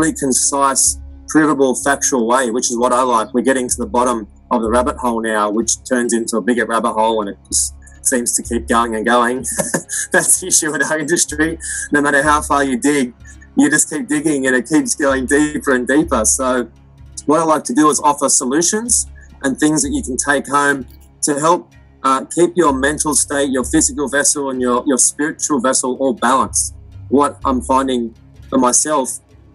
really concise, provable, factual way, which is what I like. We're getting to the bottom of the rabbit hole now, which turns into a bigger rabbit hole, and it just seems to keep going and going. That's the issue with our industry. No matter how far you dig, you just keep digging and it keeps going deeper and deeper. So what I like to do is offer solutions and things that you can take home to help keep your mental state, your physical vessel, and your spiritual vessel all balanced. What I'm finding for myself,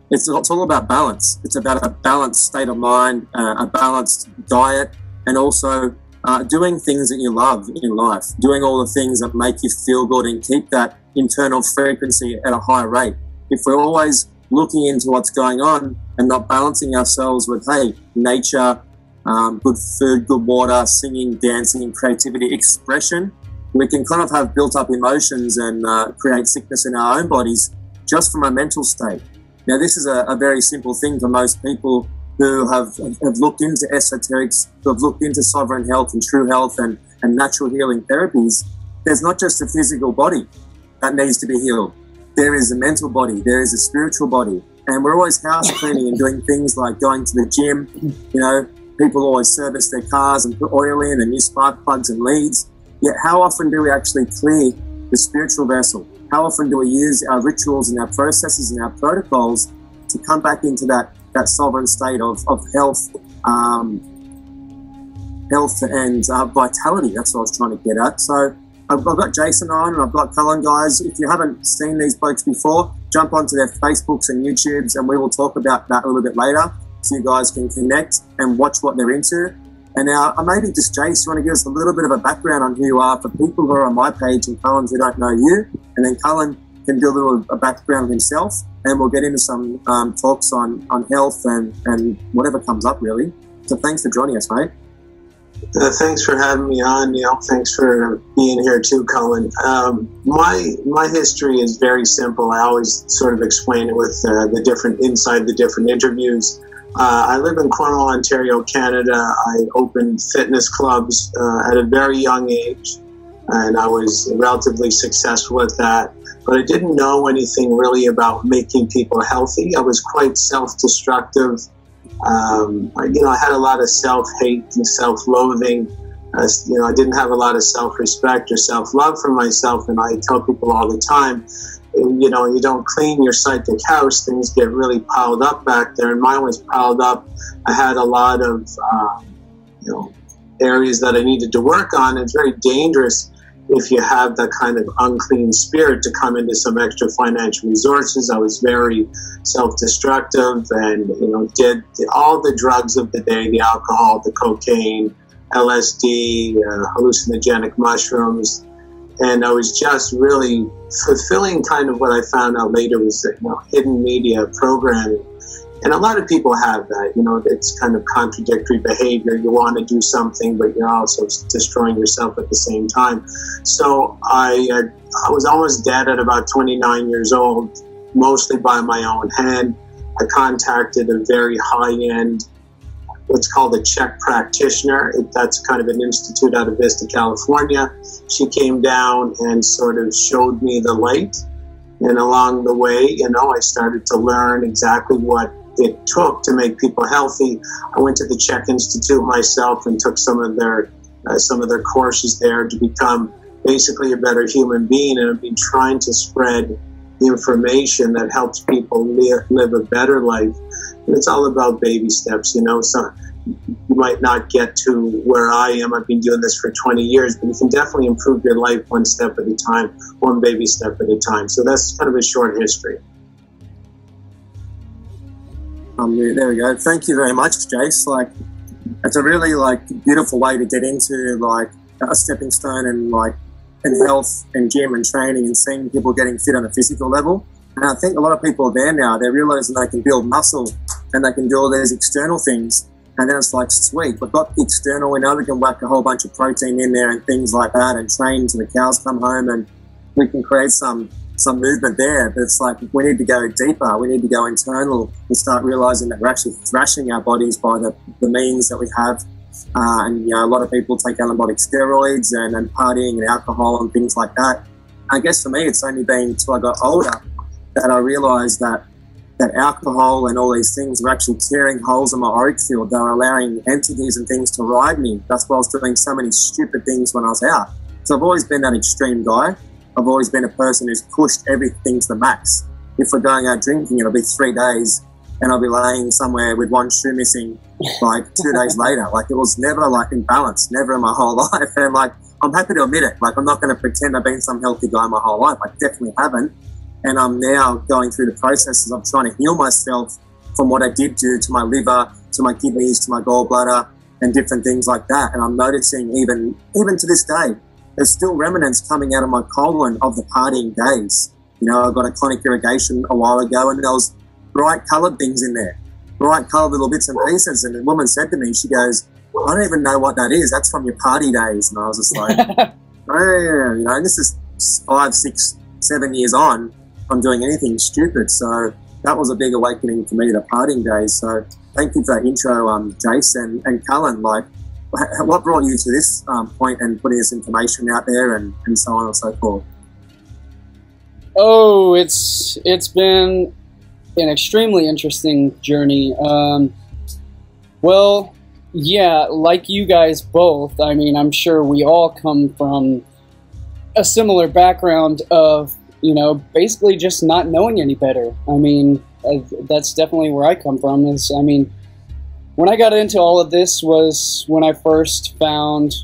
it's all about balance. It's about a balanced state of mind, a balanced diet, and also doing things that you love in life, doing all the things that make you feel good and keep that internal frequency at a high rate. If we're always looking into what's going on and not balancing ourselves with, hey, nature, good food, good water, singing, dancing, creativity, expression, we can kind of have built up emotions and create sickness in our own bodies just from a mental state. Now, this is a very simple thing for most people who have looked into esoterics, who have looked into sovereign health and true health and natural healing therapies. There's not just a physical body that needs to be healed. There is a mental body, there is a spiritual body. And we're always house cleaning and doing things like going to the gym. You know, people always service their cars and put oil in and new spark plugs and leads. Yet how often do we actually clear the spiritual vessel? How often do we use our rituals and our processes and our protocols to come back into that sovereign state of health, health and vitality? That's what I was trying to get at. So I've got Jason on and I've got Cullen, guys. If you haven't seen these blokes before, jump onto their Facebooks and YouTubes and we will talk about that a little bit later so you guys can connect and watch what they're into. And now, maybe just Jace, you want to give us a little bit of a background on who you are for people who are on my page and Cullen who don't know you, and then Cullen can do a background of himself, and we'll get into some talks on health and whatever comes up, really. So thanks for joining us, mate. Thanks for having me on, Neil. Thanks for being here too, Cullen. My history is very simple. I always sort of explain it with inside the different interviews. I live in Cornwall, Ontario, Canada. I opened fitness clubs at a very young age, and I was relatively successful at that. But I didn't know anything really about making people healthy. I was quite self-destructive. I had a lot of self-hate and self-loathing. I didn't have a lot of self-respect or self-love for myself, and I tell people all the time, you don't clean your psychic house, things get really piled up back there, and mine was piled up. I had a lot of, areas that I needed to work on. It's very dangerous if you have that kind of unclean spirit to come into some extra financial resources. I was very self-destructive and, did all the drugs of the day, the alcohol, the cocaine, LSD, hallucinogenic mushrooms. And I was just really fulfilling kind of what I found out later was hidden media programming. And a lot of people have that, it's kind of contradictory behavior. You want to do something, but you're also destroying yourself at the same time. So I was almost dead at about 29 years old, mostly by my own hand. I contacted a very high-end, what's called a Czech practitioner. That's kind of an institute out of Vista, California. She came down and sort of showed me the light. And along the way, I started to learn exactly what it took to make people healthy. I went to the Czech Institute myself and took some of their courses there to become basically a better human being. And I've been trying to spread information that helps people live a better life. And it's all about baby steps, So you might not get to where I am. I've been doing this for 20 years, but you can definitely improve your life one step at a time, one baby step at a time. So that's kind of a short history. There we go. Thank you very much, Jace. It's a really beautiful way to get into a stepping stone and health and gym and training and seeing people getting fit on a physical level. And I think a lot of people are there now. They're realizing they can build muscle and they can do all these external things. And then it's sweet, we've got the external, we know we can whack a whole bunch of protein in there and things like that and train till the cows come home and we can create some movement there. But it's we need to go deeper, we need to go internal and start realizing that we're actually thrashing our bodies by the means that we have. And a lot of people take anabolic steroids and partying and alcohol and things like that. I guess for me, it's only been till I got older that I realized that that alcohol and all these things were actually tearing holes in my auric field. They were allowing entities and things to ride me. That's why I was doing so many stupid things when I was out. So I've always been that extreme guy. I've always been a person who's pushed everything to the max. If we're going out drinking, it'll be 3 days and I'll be laying somewhere with one shoe missing like 2 days later. Like, it was never like in balance, never in my whole life. And like, I'm happy to admit it. Like, I'm not going to pretend I've been some healthy guy my whole life. I definitely haven't. And I'm now going through the processes of trying to heal myself from what I did do to my liver, to my kidneys, to my gallbladder, and different things like that. And I'm noticing even to this day, there's still remnants coming out of my colon of the partying days. You know, I got a chronic irrigation a while ago, and there was bright coloured things in there, bright coloured little bits and pieces. And the woman said to me, she goes, I don't even know what that is. That's from your party days. And I was just like, oh, yeah, you know, this is 5, 6, 7 years on from doing anything stupid. So that was a big awakening for me, the partying days. So thank you for that intro, Jason and Cullen. Like, what brought you to this point and putting this information out there and so on and so forth? Oh, it's been an extremely interesting journey. Well, yeah, like you guys both, I mean, I'm sure we all come from a similar background of, you know, basically just not knowing any better. I mean, that's definitely where I come from. Is, I mean, when I got into all of this was when I first found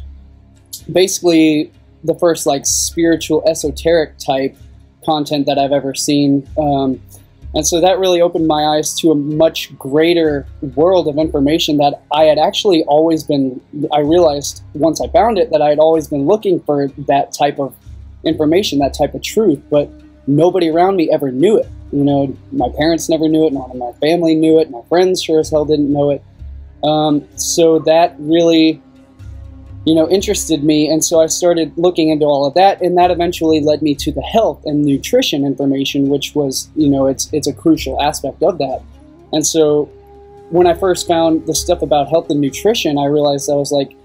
basically the first like spiritual esoteric type content that I've ever seen. And so that really opened my eyes to a much greater world of information that I had actually always been, I realized once I found it that I had always been looking for that type of information, that type of truth, but nobody around me ever knew it. You know, my parents never knew it, none of my family knew it, my friends sure as hell didn't know it. So that really, you know, interested me, and so I started looking into all of that, and that eventually led me to the health and nutrition information, which was, you know, it's a crucial aspect of that. And so when I first found the stuff about health and nutrition, I realized I was like,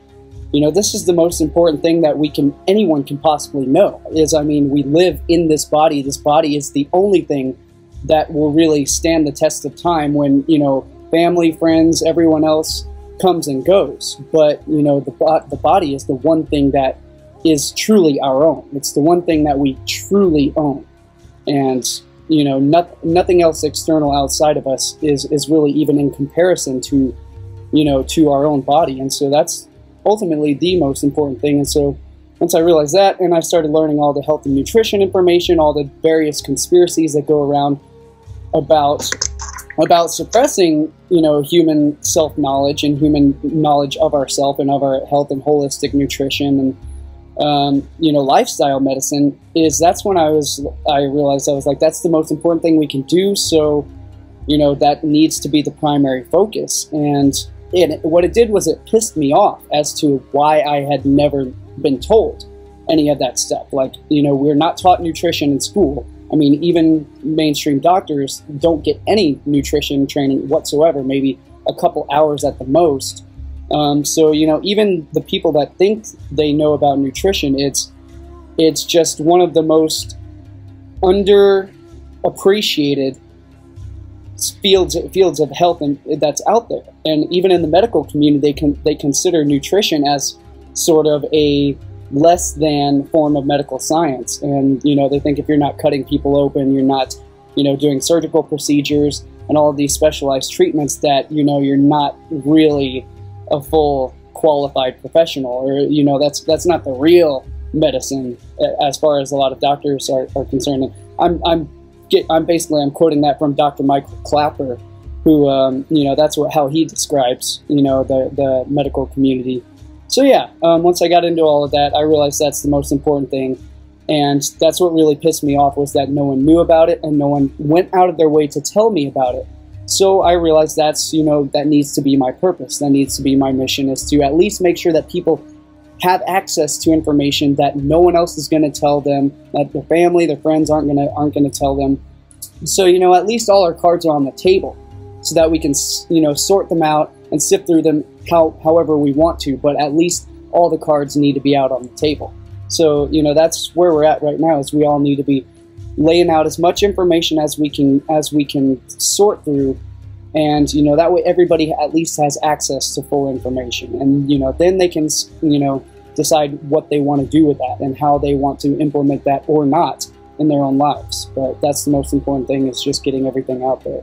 you know, this is the most important thing that anyone can possibly know. Is, I mean, we live in this body. This body is the only thing that will really stand the test of time when, you know, family, friends, everyone else comes and goes. But, you know, the body is the one thing that is truly our own. It's the one thing that we truly own. And, you know, nothing else external outside of us is really even in comparison to, you know, to our own body. And so that's ultimately the most important thing. And so once I realized that, and I started learning all the health and nutrition information, all the various conspiracies that go around about suppressing, you know, human self-knowledge and human knowledge of ourself and of our health and holistic nutrition and, you know, lifestyle medicine, that's when I realized I was like, that's the most important thing we can do. So, you know, that needs to be the primary focus. And what it did was it pissed me off as to why I had never been told any of that stuff. Like, you know, we're not taught nutrition in school. I mean, even mainstream doctors don't get any nutrition training whatsoever, maybe a couple hours at the most. So, you know, even the people that think they know about nutrition, it's just one of the most underappreciated fields of health that's out there. And even in the medical community, they consider nutrition as sort of a less than form of medical science. And, you know, they think if you're not cutting people open, you're not, you know, doing surgical procedures and all of these specialized treatments, that, you know, you're not really a full qualified professional, or, you know, that's not the real medicine as far as a lot of doctors are concerned. And I'm quoting that from Dr. Michael Clapper, who, you know, that's how he describes, you know, the medical community. So yeah, once I got into all of that, I realized that's the most important thing. And that's what really pissed me off, was that no one knew about it and no one went out of their way to tell me about it. So I realized that's, you know, that needs to be my purpose. That needs to be my mission, is to at least make sure that people have access to information that no one else is going to tell them, that their family, their friends aren't going to tell them. So, you know, at least all our cards are on the table, so that we can, you know, sort them out and sift through them however we want to, but at least all the cards need to be out on the table. So, you know, that's where we're at right now, is we all need to be, laying out as much information as we can sort through, and you know, that way everybody at least has access to full information, and you know, then they can, you know, decide what they want to do with that and how they want to implement that or not in their own lives. But that's the most important thing, is just getting everything out there.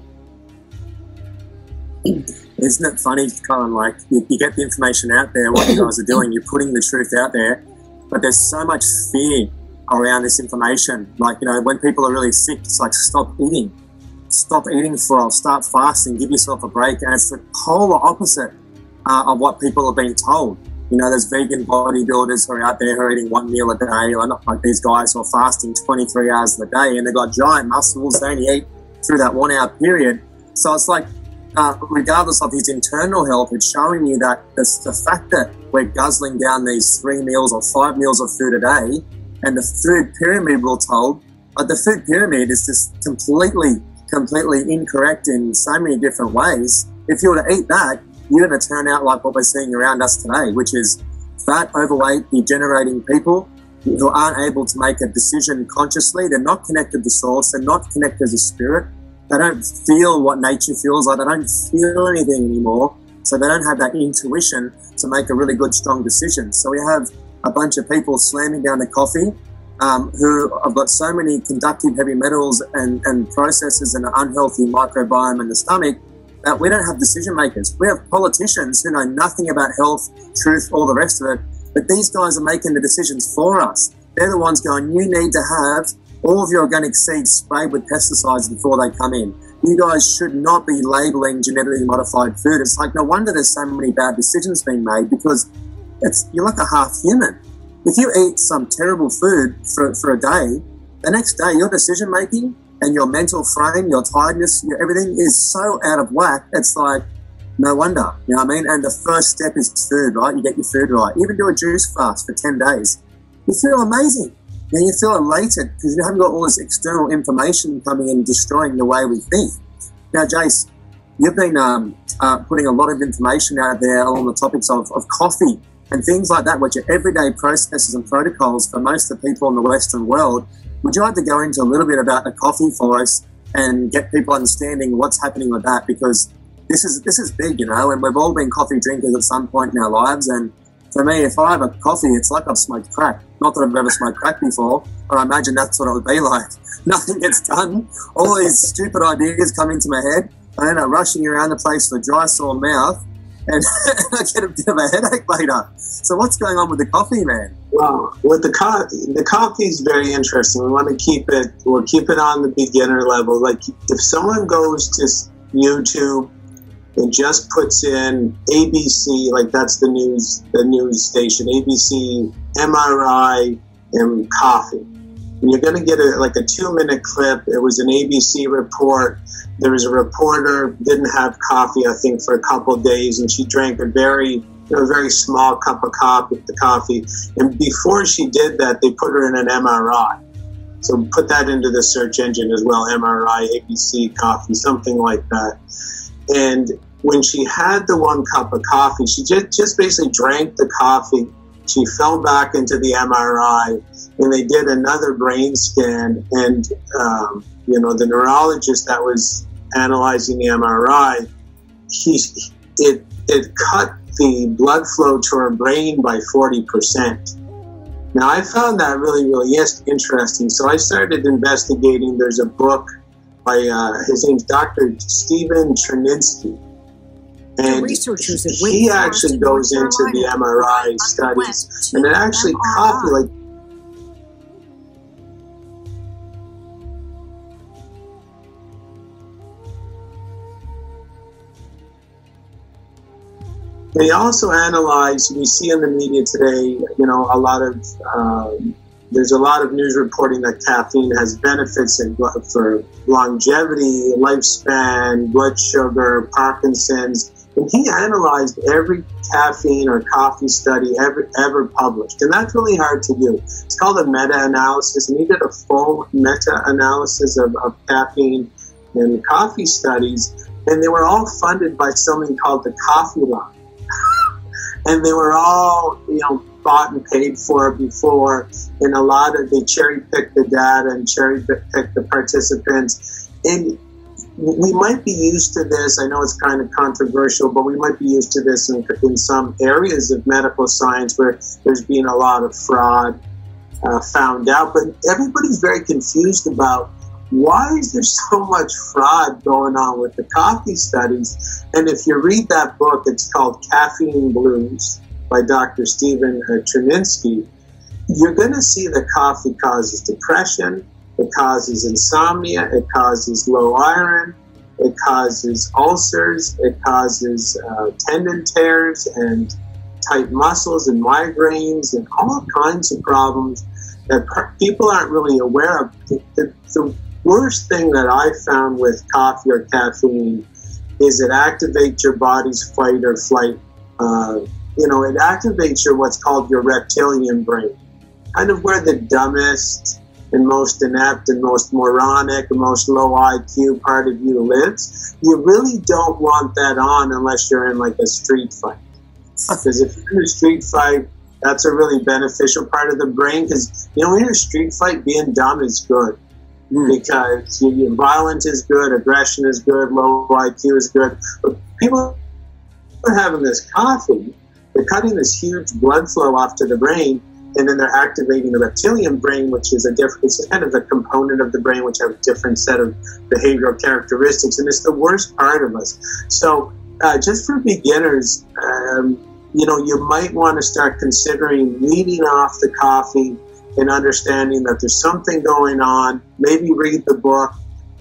Isn't it funny, Cullen, like you get the information out there, what you guys are doing, you're putting the truth out there, but there's so much fear around this information. Like, you know, when people are really sick, it's like, stop eating for a while, start fasting, give yourself a break. And it's the polar opposite of what people have been told. You know, there's vegan bodybuilders who are out there who are eating one meal a day, or not like these guys who are fasting 23 hours a day, and they've got giant muscles. They only eat through that 1 hour period. So it's like, regardless of his internal health, it's showing you that the fact that we're guzzling down these 3 meals or 5 meals of food a day, and the food pyramid, we're told, the food pyramid is just completely incorrect in so many different ways. If you were to eat that, you're going to turn out like what we're seeing around us today, which is fat, overweight, degenerating people who aren't able to make a decision consciously. They're not connected to source. They're not connected to spirit. They don't feel what nature feels like. They don't feel anything anymore. So they don't have that intuition to make a really good, strong decision. So we have a bunch of people slamming down the coffee who have got so many conductive heavy metals and processes and an unhealthy microbiome in the stomach that we don't have decision makers. We have politicians who know nothing about health, truth, all the rest of it, but these guys are making the decisions for us. They're the ones going, you need to have all of your organic seeds sprayed with pesticides before they come in. You guys should not be labeling genetically modified food. It's like, no wonder there's so many bad decisions being made, because you're like a half human. If you eat some terrible food for a day, the next day your decision making and your mental frame, your tiredness, everything is so out of whack. It's like, no wonder, you know what I mean? And the first step is food, right? You get your food right. Even do a juice fast for 10 days. You feel amazing. You know, you feel elated because you haven't got all this external information coming in and destroying the way we think. Now, Jace, you've been putting a lot of information out there along the topics of coffee and things like that, which are everyday processes and protocols for most of the people in the Western world. Would you like to go into a little bit about the coffee for us and get people understanding what's happening with that? Because this is big, you know, and we've all been coffee drinkers at some point in our lives. And for me, if I have a coffee, it's like I've smoked crack. Not that I've ever smoked crack before, but I imagine that's what it would be like. Nothing gets done. All these stupid ideas come into my head. I end up rushing around the place with a dry, sore mouth, and I get a bit of a headache later. So what's going on with the coffee, man? Well, with the coffee is very interesting. We'll keep it on the beginner level. Like, if someone goes to YouTube and just puts in ABC, like that's the news station, ABC, MRI, and coffee. And you're going to get a 2-minute clip. It was an ABC report. There was a reporter, didn't have coffee, I think, for a couple of days, and she drank a very small cup of coffee. And before she did that, they put her in an MRI. So put that into the search engine as well, MRI, ABC, coffee, something like that. And when she had the 1 cup of coffee, she just basically drank the coffee. She fell back into the MRI, and they did another brain scan. And, the neurologist that was analyzing the MRI, it cut the blood flow to her brain by 40%. Now, I found that really, really interesting. So I started investigating. There's a book by, his name's Dr. Stephen Cherninsky. And he actually goes into the MRI studies, and it actually coffee, they also analyze, we see in the media today, there's a lot of news reporting that caffeine has benefits for longevity, lifespan, blood sugar, Parkinson's. And he analyzed every caffeine or coffee study ever published. And that's really hard to do. It's called a meta-analysis. And he did a full meta-analysis of caffeine and coffee studies. And they were all funded by something called the Coffee Line. And they were all, bought and paid for before, and they cherry pick the data and cherry pick the participants. And we might be used to this. I know it's kind of controversial, but we might be used to this in some areas of medical science where there's been a lot of fraud found out. But everybody's very confused about why is there so much fraud going on with the coffee studies. And if you read that book, it's called Caffeine Blues by Dr. Stephen Cherninsky, you're going to see that coffee causes depression, it causes insomnia, it causes low iron, it causes ulcers, it causes tendon tears and tight muscles and migraines and all kinds of problems that people aren't really aware of. The worst thing that I found with coffee or caffeine is it activates your body's fight or flight. It activates what's called your reptilian brain, kind of where the dumbest and most inept and most moronic and most low IQ part of you lives. You really don't want that on unless you're in like a street fight. Because if you're in a street fight, that's a really beneficial part of the brain. Because, when you're in a street fight, being dumb is good. Because your violence is good, aggression is good, low IQ is good. But people are having this coffee, they're cutting this huge blood flow off to the brain, and then they're activating the reptilian brain, which is it's kind of a component of the brain which have a different set of behavioral characteristics, and it's the worst part of us. So just for beginners, you might want to start considering weaning off the coffee and understanding that there's something going on. Maybe read the book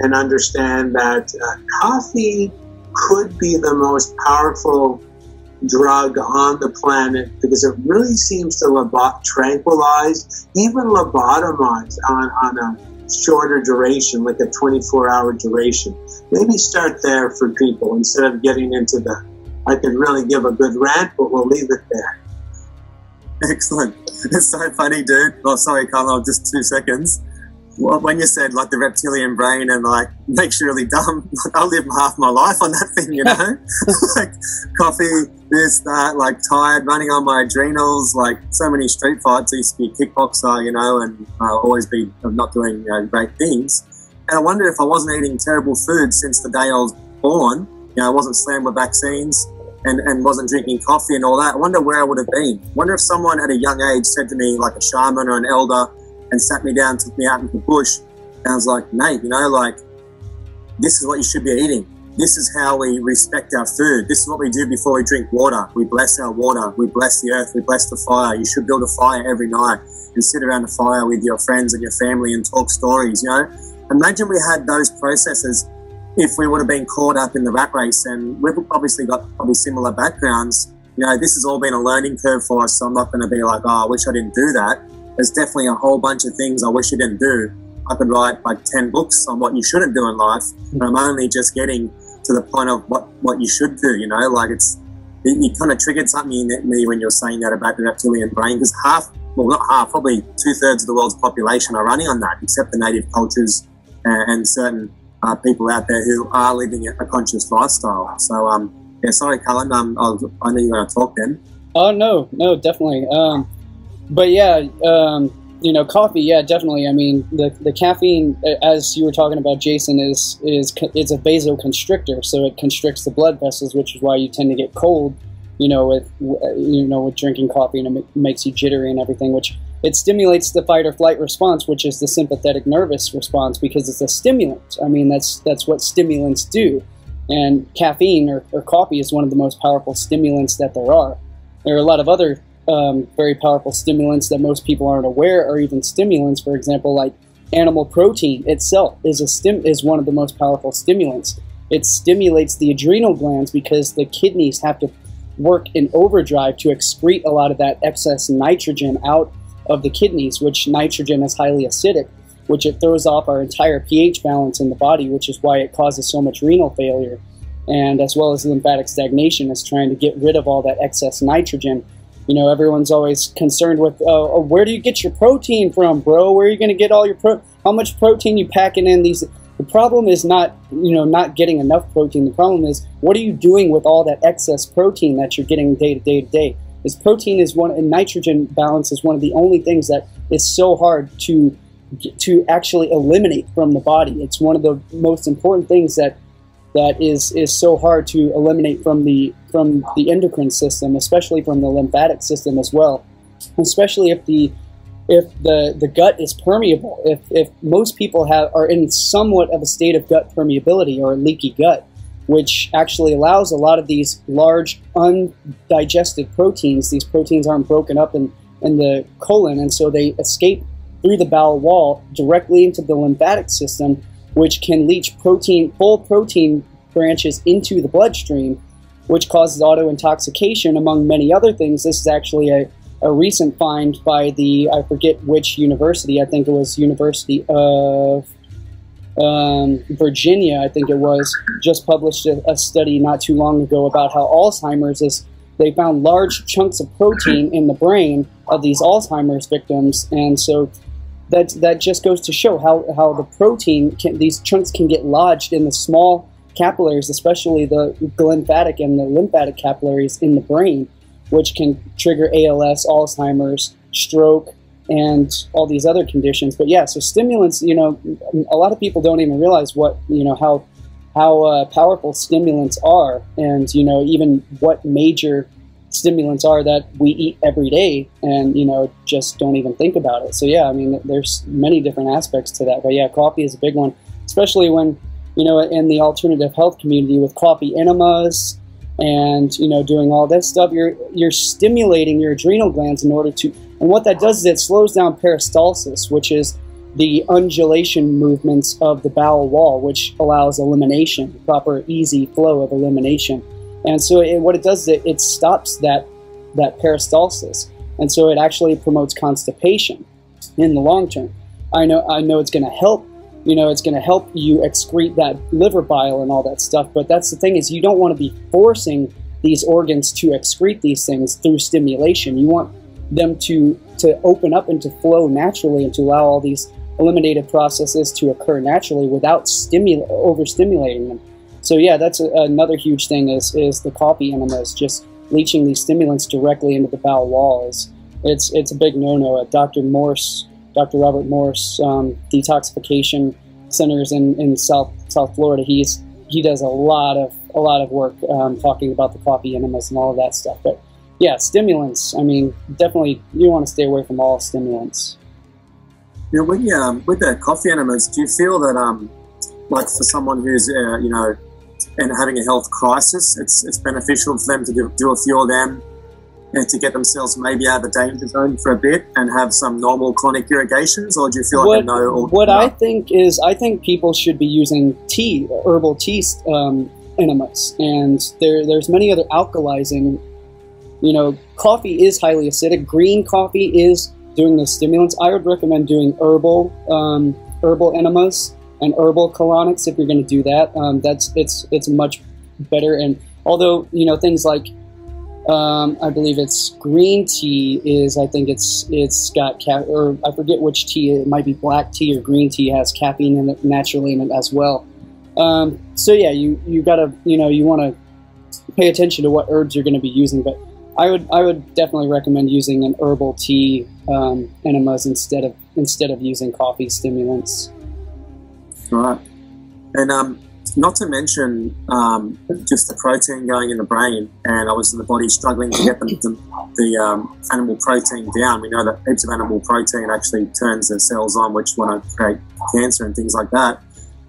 and understand that coffee could be the most powerful drug on the planet because it really seems to tranquilize, even lobotomize on a shorter duration, like a 24-hour duration. Maybe start there for people instead of getting into I could really give a good rant, but we'll leave it there. Excellent. It's so funny, dude. Oh, sorry, Cullen, just 2 seconds. When you said like the reptilian brain and like makes you really dumb, I live half my life on that thing, like coffee, this, that, like tired, running on my adrenals, like so many street fights. I used to be a kickboxer, and always be not doing great things. And I wondered if I wasn't eating terrible food since the day I was born. I wasn't slammed with vaccines and wasn't drinking coffee and all that. I wonder where I would have been. I wonder if someone at a young age said to me, like a shaman or an elder, and sat me down, took me out into the bush, and I was like, mate, this is what you should be eating. This is how we respect our food. This is what we do before we drink water. We bless our water. We bless the earth. We bless the fire. You should build a fire every night and sit around the fire with your friends and your family and talk stories, Imagine we had those processes if we would have been caught up in the rat race, and we've obviously got probably similar backgrounds. This has all been a learning curve for us, so I'm not going to be like, I wish I didn't do that. There's definitely a whole bunch of things I wish I didn't do. I could write like 10 books on what you shouldn't do in life, and I'm only just getting to the point of what you should do, you kind of triggered something in me when you're saying that about the reptilian brain, because probably 2/3 of the world's population are running on that, except the native cultures and certain people out there who are living a conscious lifestyle. So, sorry, Cullen, I know you're going to talk then. Oh, no, definitely. But yeah, coffee, yeah, definitely. I mean, the caffeine, as you were talking about, Jason, is a vasoconstrictor, so it constricts the blood vessels, which is why you tend to get cold, with drinking coffee, and it makes you jittery and everything, which it stimulates the fight or flight response, which is the sympathetic nervous response, because it's a stimulant. I mean, that's what stimulants do. And caffeine or coffee is one of the most powerful stimulants that there are. There are a lot of other very powerful stimulants that most people aren't aware are even stimulants. For example, like animal protein itself is one of the most powerful stimulants. It stimulates the adrenal glands because the kidneys have to work in overdrive to excrete a lot of that excess nitrogen out of the kidneys, which nitrogen is highly acidic, which it throws off our entire pH balance in the body, which is why it causes so much renal failure, and as well as lymphatic stagnation is trying to get rid of all that excess nitrogen. Everyone's always concerned with, where do you get your protein from, bro? Where are you going to get all your how much protein you packing in these? The problem is not getting enough protein. The problem is, what are you doing with all that excess protein that you're getting day to day to day? protein is one, and nitrogen balance is one of the only things that is so hard to actually eliminate from the body. It's one of the most important things that is so hard to eliminate from the endocrine system, especially from the lymphatic system as well. Especially if the gut is permeable. If most people are in somewhat of a state of gut permeability or a leaky gut, which actually allows a lot of these large undigested proteins. These proteins aren't broken up in the colon, and so they escape through the bowel wall directly into the lymphatic system, which can leach full protein branches into the bloodstream, which causes auto-intoxication, among many other things. This is actually a recent find by I forget which university, I think it was University of Virginia, I think it was, just published a study not too long ago about how Alzheimer's they found large chunks of protein in the brain of these Alzheimer's victims, and so that just goes to show how the protein, these chunks can get lodged in the small capillaries, especially the glymphatic and the lymphatic capillaries in the brain, which can trigger ALS, Alzheimer's, stroke, and all these other conditions. But yeah, so stimulants, a lot of people don't even realize how powerful stimulants are, and even what major stimulants are that we eat every day, and just don't even think about it. So yeah, I mean, there's many different aspects to that. But yeah, coffee is a big one, especially when in the alternative health community with coffee enemas and doing all that stuff. You're stimulating your adrenal glands in order to, and what that does is it slows down peristalsis, which is the undulation movements of the bowel wall, which allows elimination, proper easy flow of elimination. And so what it does is it stops that peristalsis, and so it actually promotes constipation in the long term. I know it's going to help. It's going to help you excrete that liver bile and all that stuff, but that's the thing, is you don't want to be forcing these organs to excrete these things through stimulation. You want them to open up and to flow naturally, and to allow all these eliminative processes to occur naturally without overstimulating them. So yeah, that's another huge thing is the coffee enemas, just leaching these stimulants directly into the bowel wall. It's a big no-no. Dr. Robert Morse, detoxification centers in South Florida, he does a lot of work talking about the coffee enemas and all of that stuff. But yeah, stimulants, I mean, definitely you want to stay away from all stimulants. With the coffee enemas, do you feel that like for someone who's and having a health crisis, it's beneficial for them to do a few of them and to get themselves maybe out of the danger zone for a bit and have some normal chronic irrigations? Or do you feel like I think people should be using herbal tea enemas, and there's many other alkalizing. Coffee is highly acidic. Green coffee is doing the stimulants. I would recommend doing herbal enemas and herbal colonics if you're going to do that. It's much better. And although things like I believe it's green tea is, I think it's got or I forget which tea, it might be black tea or green tea, has caffeine in it naturally in it as well. So yeah, you gotta you want to pay attention to what herbs you're going to be using, but I would definitely recommend using an herbal tea enemas instead of using coffee stimulants. Right, and not to mention just the protein going in the brain, and obviously the body struggling to get the animal protein down. We know that heaps of animal protein actually turns the cells on, which want to create cancer and things like that.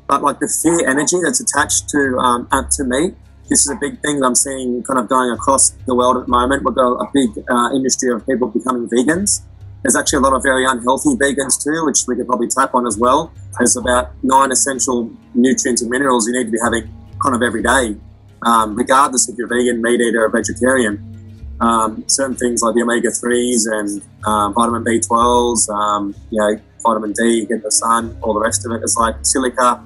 But like the fear energy that's attached to meat, this is a big thing that I'm seeing kind of going across the world at the moment. We've got a big industry of people becoming vegans. There's actually a lot of very unhealthy vegans too, which we could probably tap on as well. There's about 9 essential nutrients and minerals you need to be having kind of every day, regardless if you're vegan, meat eater, or vegetarian. Certain things like the omega-3s and vitamin B12s, vitamin D, get the sun, all the rest of it. It's like silica.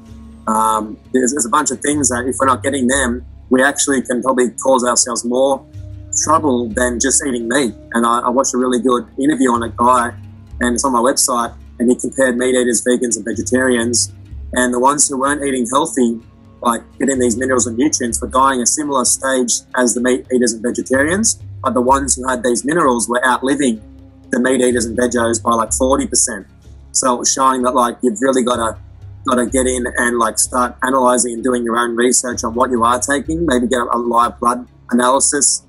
There's a bunch of things that if we're not getting them, we actually can probably cause ourselves more trouble than just eating meat. And I watched a really good interview on a guy, and it's on my website, and he compared meat eaters, vegans, and vegetarians, and the ones who weren't eating healthy, like getting these minerals and nutrients, were dying a similar stage as the meat eaters and vegetarians. but the ones who had these minerals were outliving the meat eaters and vegos by like 40%. So it was showing that like you've really got to get in and like start analysing and doing your own research on what you are taking. Maybe get a live blood analysis,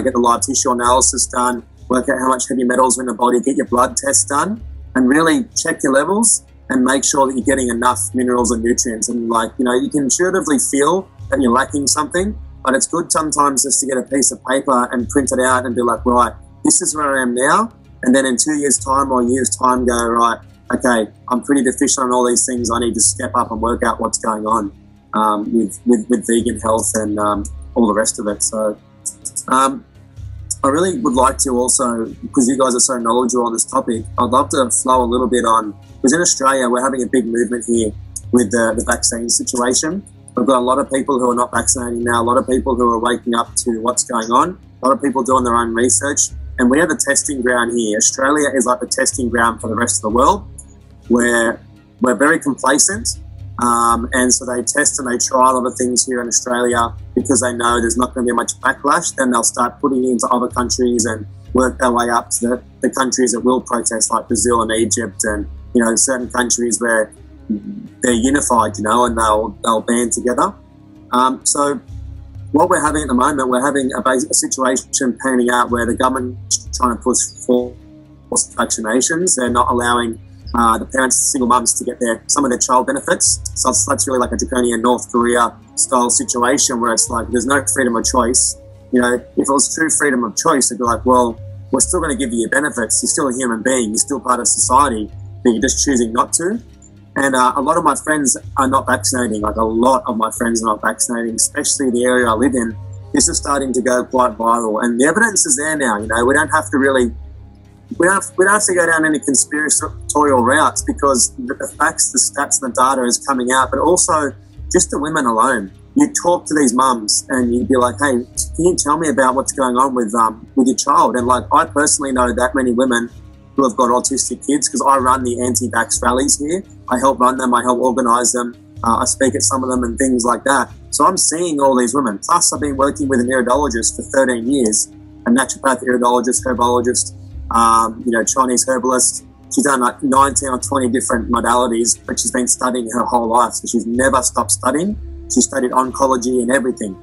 get the live tissue analysis done, work out how much heavy metals are in the body, get your blood test done, and really check your levels and make sure that you're getting enough minerals and nutrients. And like, you know, you can intuitively feel that you're lacking something, but it's good sometimes just to get a piece of paper and print it out and be like, right, this is where I am now. And then in 2 years' time or a year's time go, right, okay, I'm pretty deficient on all these things. I need to step up and work out what's going on with vegan health and all the rest of it. So I really would like to also, because you guys are so knowledgeable on this topic, I'd love to flow a little bit on, because in Australia we're having a big movement here with the vaccine situation. We've got a lot of people who are not vaccinating now, a lot of people who are waking up to what's going on, a lot of people doing their own research, and we have a testing ground here. Australia is like the testing ground for the rest of the world, where we're very complacent, and so they test and they try a lot of things here in Australia because they know there's not going to be much backlash. Then they'll start putting it into other countries and work their way up to the countries that will protest, like Brazil and Egypt, and you know, certain countries where they're unified, you know, and they'll band together. So what we're having at the moment, we're having a situation panning out where the government's trying to push for vaccinations. They're not allowing the parents, single mums, to get some of their child benefits. So that's really like a draconian North Korea style situation where it's like there's no freedom of choice. You know, if it was true freedom of choice, they'd be like, well, we're still going to give you your benefits. You're still a human being. You're still part of society, but you're just choosing not to. And a lot of my friends are not vaccinating. Like a lot of my friends are not vaccinating, especially the area I live in. This is starting to go quite viral, and the evidence is there now. You know, we don't have to really. We don't have to go down any conspiratorial routes because the facts, the stats, and the data is coming out. But also, just the women alone. You talk to these mums and you'd be like, "Hey, can you tell me about what's going on with your child?" And like, I personally know that many women who have got autistic kids because I run the anti-vax rallies here. I help run them. I help organise them. I speak at some of them and things like that. So I'm seeing all these women. Plus, I've been working with an iridologist for 13 years, a naturopath, iridologist, herbologist. You know, Chinese herbalist. She's done like 19 or 20 different modalities, but she's been studying her whole life. So she's never stopped studying. She studied oncology and everything.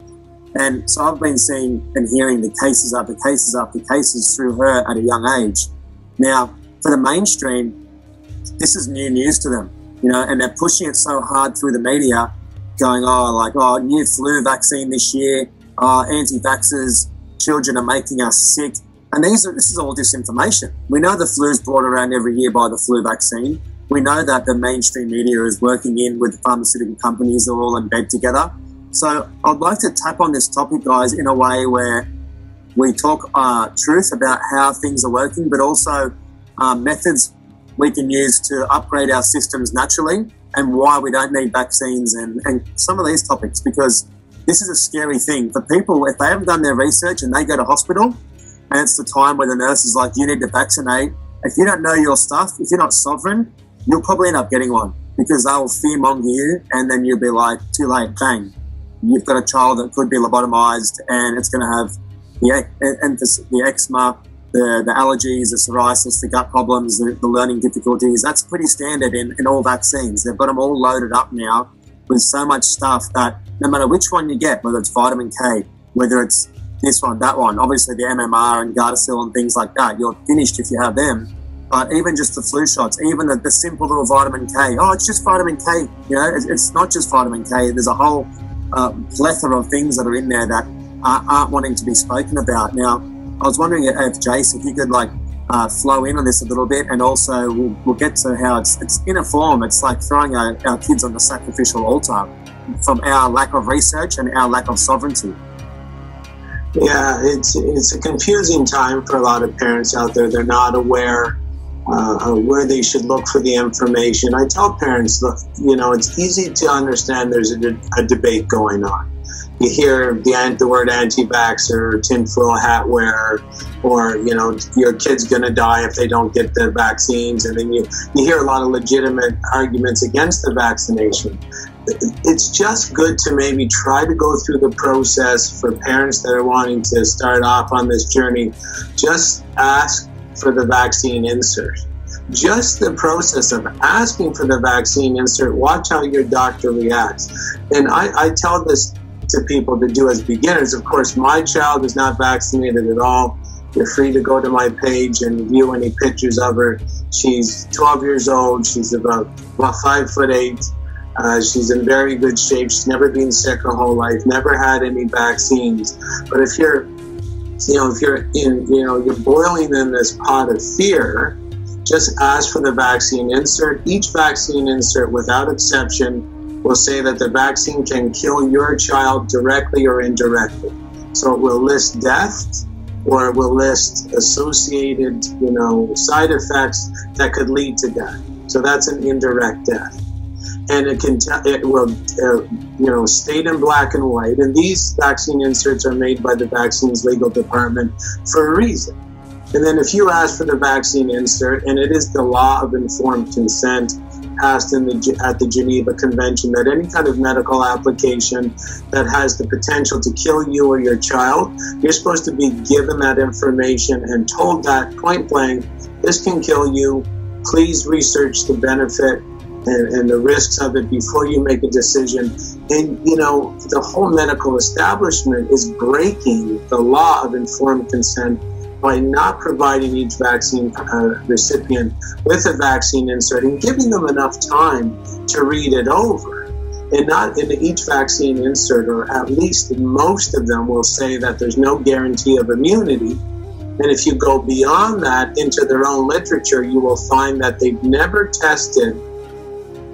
And so I've been seeing and hearing the cases after cases after cases through her at a young age. Now, for the mainstream, this is new news to them, you know, and they're pushing it so hard through the media, going, new flu vaccine this year, anti-vaxxers, children are making us sick. And this is all disinformation. We know the flu is brought around every year by the flu vaccine. We know that the mainstream media is working in with the pharmaceutical companies. They're all in bed together. So I'd like to tap on this topic, guys, in a way where we talk truth about how things are working, but also methods we can use to upgrade our systems naturally and why we don't need vaccines and some of these topics, because this is a scary thing. For people, if they haven't done their research and they go to hospital, and it's the time where the nurse is like, you need to vaccinate. If you don't know your stuff, if you're not sovereign, you'll probably end up getting one because they'll fearmonger you, and then you'll be like, too late, bang. You've got a child that could be lobotomized, and it's going to have the eczema, the allergies, the psoriasis, the gut problems, the learning difficulties. That's pretty standard in all vaccines. They've got them all loaded up now with so much stuff that no matter which one you get, whether it's vitamin K, whether it's this one, that one, obviously the MMR and Gardasil and things like that, you're finished if you have them. But even just the flu shots, even the simple little vitamin K, it's just vitamin K. You know, it's not just vitamin K. There's a whole plethora of things that are in there that aren't wanting to be spoken about. Now, I was wondering if Jace, if you could flow in on this a little bit, and also we'll get to how it's in a form. It's like throwing our kids on the sacrificial altar from our lack of research and our lack of sovereignty. Yeah, it's a confusing time for a lot of parents out there. They're not aware where they should look for the information. I tell parents, look, you know, it's easy to understand there's a debate going on. You hear the word anti-vaxxer, tinfoil hat wearer, or, you know, your kid's going to die if they don't get the vaccines. And then you hear a lot of legitimate arguments against the vaccination. it's just good to maybe try to go through the process for parents that are wanting to start off on this journey. Just ask for the vaccine insert. Just the process of asking for the vaccine insert, watch how your doctor reacts. And I tell this to people to do as beginners. Of course, my child is not vaccinated at all. You're free to go to my page and view any pictures of her. She's 12 years old. She's about 5'8". She's in very good shape. She's never been sick her whole life. Never had any vaccines. But if you're boiling in this pot of fear, just ask for the vaccine insert. Each vaccine insert, without exception, will say that the vaccine can kill your child directly or indirectly. So it will list death, or it will list associated, side effects that could lead to death. So that's an indirect death. And it will state in black and white. And these vaccine inserts are made by the vaccines legal department for a reason. And then if you ask for the vaccine insert, and it is the law of informed consent passed at the Geneva Convention, that any kind of medical application that has the potential to kill you or your child, you're supposed to be given that information and told that point blank, this can kill you. Please research the benefit and the risks of it before you make a decision. And, the whole medical establishment is breaking the law of informed consent by not providing each vaccine recipient with a vaccine insert and giving them enough time to read it over. And not in each vaccine insert, or at least most of them, will say that there's no guarantee of immunity. And if you go beyond that into their own literature, you will find that they've never tested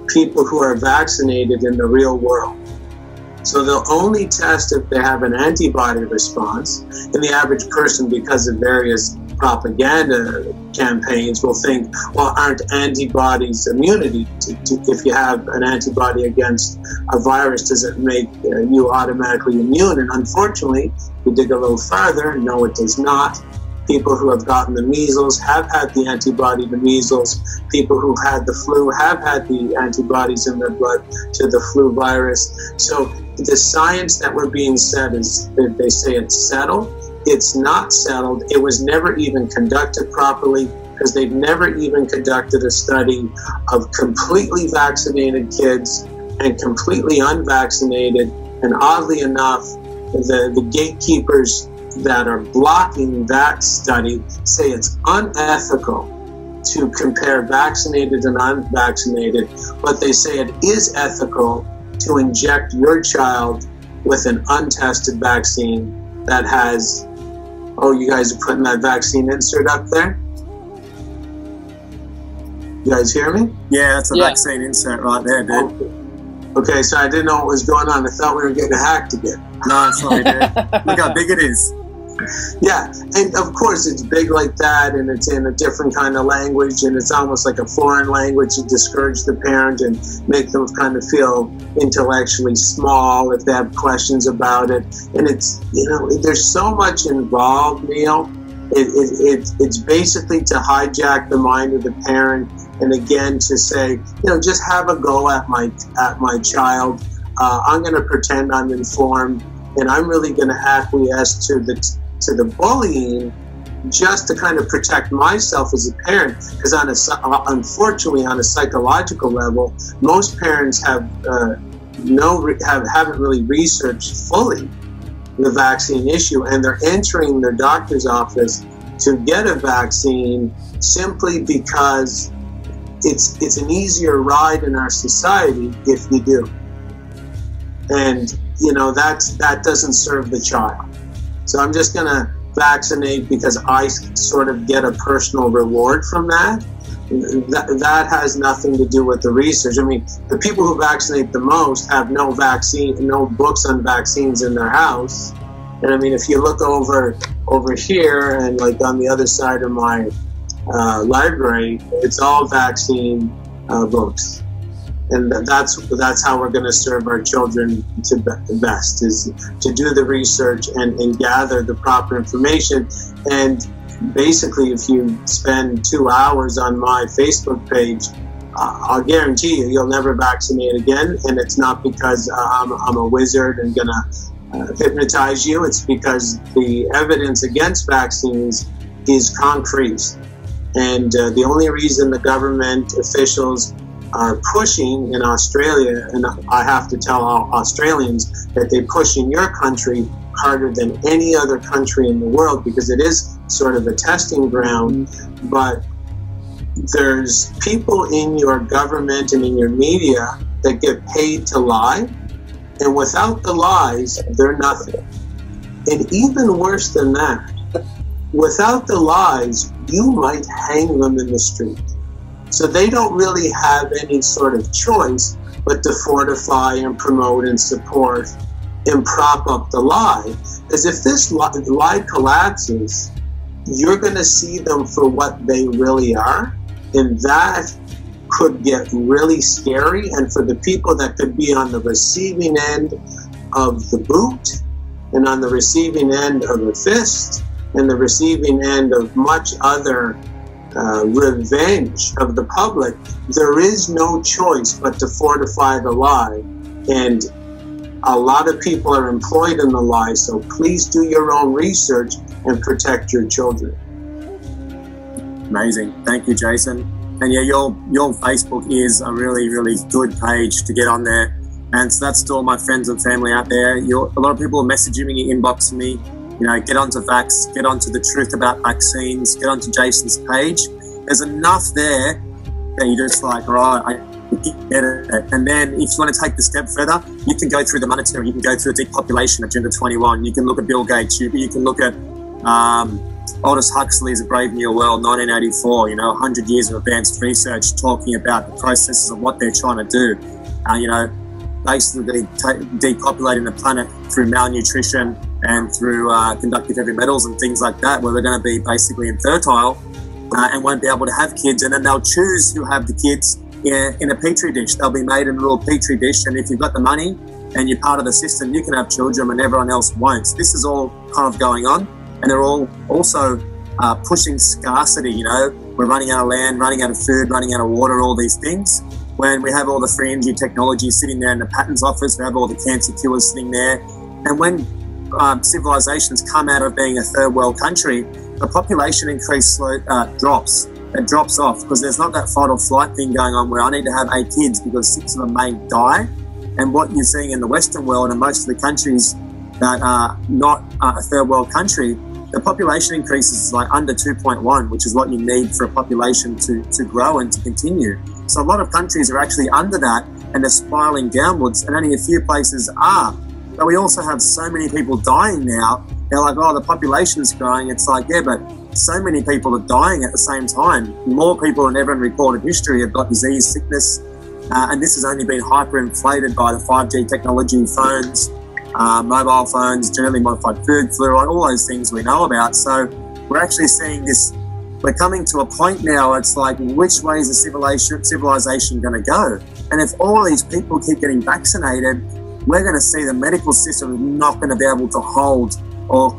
people who are vaccinated in the real world. So they'll only test if they have an antibody response. And the average person, because of various propaganda campaigns, will think, well, aren't antibodies immunity? If you have an antibody against a virus, does it make you automatically immune? And unfortunately, we dig a little farther, no, it does not. People who have gotten the measles have had the antibody to measles. People who've had the flu have had the antibodies in their blood to the flu virus. So the science that we're being said is, they say it's settled. It's not settled. It was never even conducted properly, because they've never even conducted a study of completely vaccinated kids and completely unvaccinated. And oddly enough, the gatekeepers that are blocking that study say it's unethical to compare vaccinated and unvaccinated, but they say it is ethical to inject your child with an untested vaccine that has, oh, you guys are putting that vaccine insert up there? You guys hear me? Yeah, that's a vaccine insert right there, dude. Okay, so I didn't know what was going on. I thought we were getting hacked again. No, sorry, dude. Look how big it is. Yeah, and of course it's big like that, and it's in a different kind of language, and it's almost like a foreign language to discourage the parent and make them kind of feel intellectually small if they have questions about it. And it's, there's so much involved, Neil. It's basically to hijack the mind of the parent, and again to say, just have a go at my child. I'm going to pretend I'm informed, and I'm really going to acquiesce to the bullying, just to kind of protect myself as a parent. Because unfortunately, on a psychological level, most parents haven't really researched fully the vaccine issue, and they're entering their doctor's office to get a vaccine simply because it's an easier ride in our society if you do. And that doesn't serve the child. So I'm just going to vaccinate because I sort of get a personal reward from that. That has nothing to do with the research. I mean, the people who vaccinate the most have no books on vaccines in their house. And I mean, if you look over here and like on the other side of my library, it's all vaccine books. And that's how we're going to serve our children to best, is to do the research and gather the proper information. And basically, if you spend 2 hours on my Facebook page, I'll guarantee you, you'll never vaccinate again. And it's not because I'm a wizard and going to hypnotize you. It's because the evidence against vaccines is concrete. And the only reason the government officials are pushing in Australia, and I have to tell all Australians that they push in your country harder than any other country in the world, because it is sort of a testing ground. But there's people in your government and in your media that get paid to lie, and without the lies, they're nothing. And even worse than that, without the lies, you might hang them in the street. So they don't really have any sort of choice but to fortify and promote and support and prop up the lie. Because if this lie collapses, you're going to see them for what they really are. And that could get really scary. And for the people that could be on the receiving end of the boot, and on the receiving end of the fist, and the receiving end of much other revenge of the public, there is no choice but to fortify the lie. And a lot of people are employed in the lie, so please do your own research and protect your children. Amazing. Thank you, Jason. And yeah, your Facebook is a really, really good page to get on there. And so that's to all my friends and family out there. A lot of people are messaging me, inboxing me, you know, get onto Vax, get onto the truth about vaccines, get onto Jason's page. There's enough there that you're just like, right, I get it. And then if you want to take the step further, you can go through the monetary, you can go through the depopulation agenda 21, you can look at Bill Gates, you can look at Aldous Huxley's A Brave New World, 1984, you know, 100 years of advanced research talking about the processes of what they're trying to do. You know, basically depopulating the planet through malnutrition and through conductive heavy metals and things like that, where they're going to be basically infertile and won't be able to have kids. And then they'll choose who have the kids in a petri dish. They'll be made in a little petri dish, and if you've got the money and you're part of the system, you can have children and everyone else won't. So this is all kind of going on, and they're all also pushing scarcity. You know, we're running out of land, running out of food, running out of water, all these things. When we have all the free energy technology sitting there in the patents office, we have all the cancer cures sitting there. And when civilizations come out of being a third world country, the population increase drops. It drops off because there's not that fight or flight thing going on where I need to have 8 kids because 6 of them may die. And what you're seeing in the Western world and most of the countries that are not a third world country, the population increases is like under 2.1, which is what you need for a population to grow and to continue. So a lot of countries are actually under that and they're spiraling downwards, and only a few places are. But we also have so many people dying now. They're like, oh, the population is growing. It's like, yeah, but so many people are dying at the same time. More people than ever in recorded history have got disease, sickness, and this has only been hyperinflated by the 5G technology, phones, mobile phones, genetically modified food, fluoride, all those things we know about. So we're actually seeing this. We're coming to a point now, it's like, which way is the civilization going to go? And if all of these people keep getting vaccinated, we're going to see the medical system not going to be able to hold or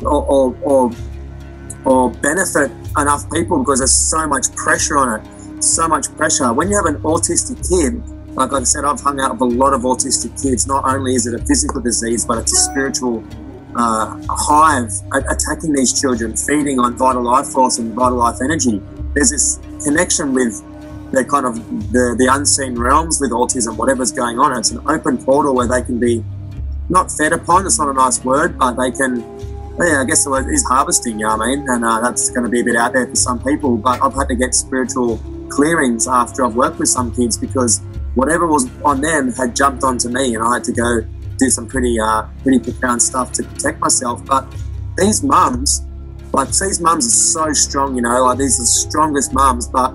benefit enough people because there's so much pressure on it, so much pressure. When you have an autistic kid, like I said, I've hung out with a lot of autistic kids. Not only is it a physical disease, but it's a spiritual hive attacking these children, feeding on vital life force and vital life energy. There's this connection with the kind of the unseen realms with autism, whatever's going on. It's an open portal where they can be not fed upon, it's not a nice word, but they can, yeah, I guess the word is harvesting, you know what I mean? And that's going to be a bit out there for some people, but I've had to get spiritual clearings after I've worked with some kids because whatever was on them had jumped onto me, and I had to go do some pretty profound stuff to protect myself. But these mums, these mums are so strong, you know, like these are the strongest mums, but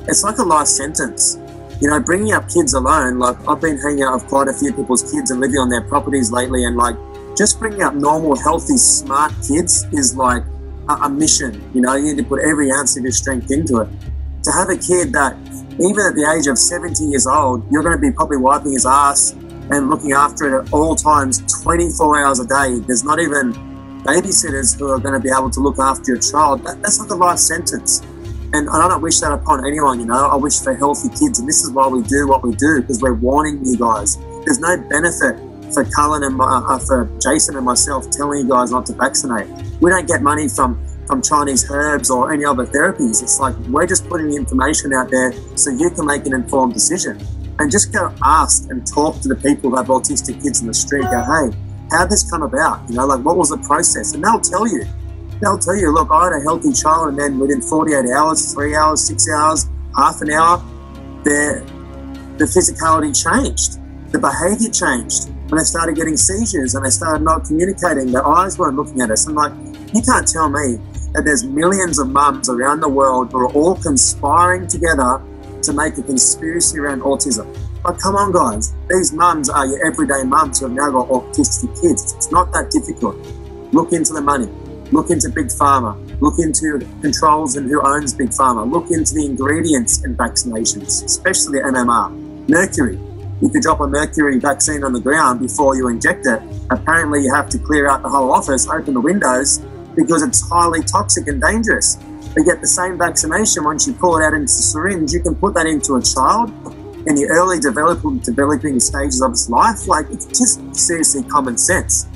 it's like a life sentence. You know, bringing up kids alone, like I've been hanging out with quite a few people's kids and living on their properties lately, and like just bringing up normal, healthy, smart kids is like a mission. You know, you need to put every ounce of your strength into it. To have a kid that, even at the age of 70 years old, you're going to be probably wiping his ass and looking after it at all times, 24 hours a day. There's not even babysitters who are going to be able to look after your child. That's like a life sentence. And I don't wish that upon anyone, you know. I wish for healthy kids, and this is why we do what we do, because we're warning you guys. There's no benefit for Cullen and for Jason and myself telling you guys not to vaccinate. We don't get money from Chinese herbs or any other therapies. It's like we're just putting the information out there so you can make an informed decision. And just go ask and talk to the people who have autistic kids in the street. Go, hey, how'd this come about? You know, like what was the process? And they'll tell you. They'll tell you, look, I had a healthy child, and then within 48 hours, 3 hours, 6 hours, half an hour, the physicality changed. The behavior changed. When they started getting seizures and they started not communicating, their eyes weren't looking at us. I'm like, you can't tell me that there's millions of mums around the world who are all conspiring together to make a conspiracy around autism. Like, come on, guys. These mums are your everyday mums who have now got autistic kids. It's not that difficult. Look into the money. Look into Big Pharma. Look into controls and who owns Big Pharma. Look into the ingredients in vaccinations, especially the MMR. Mercury. You could drop a mercury vaccine on the ground before you inject it. Apparently, you have to clear out the whole office, open the windows, because it's highly toxic and dangerous. But yet the same vaccination, once you pull it out into the syringe, you can put that into a child in the early developing stages of its life. Like, it's just seriously common sense.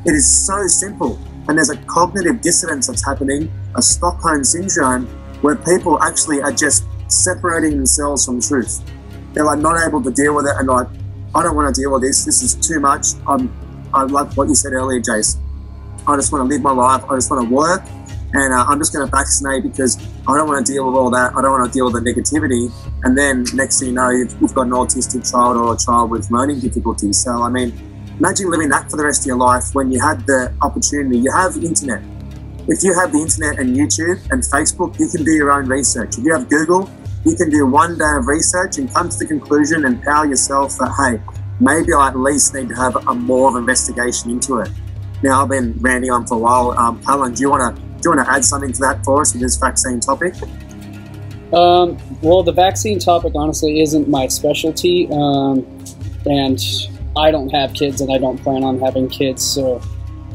It is so simple. And there's a cognitive dissonance that's happening, a Stockholm syndrome, where people actually are just separating themselves from truth. They're like not able to deal with it, and like, I don't want to deal with this. This is too much. I like what you said earlier, Jace. I just want to live my life. I just want to work, and I'm just going to vaccinate because I don't want to deal with all that. I don't want to deal with the negativity. And then next thing you know, you've got an autistic child or a child with learning difficulties. So I mean, imagine living that for the rest of your life when you had the opportunity. You have internet. If you have the internet and YouTube and Facebook, you can do your own research. If you have Google, you can do one day of research and come to the conclusion and empower yourself that, hey, maybe I at least need to have a more of an investigation into it. Now, I've been ranting on for a while. Cullen, do you want to add something to that for us with this vaccine topic? Well, the vaccine topic honestly isn't my specialty, and I don't have kids, and I don't plan on having kids. So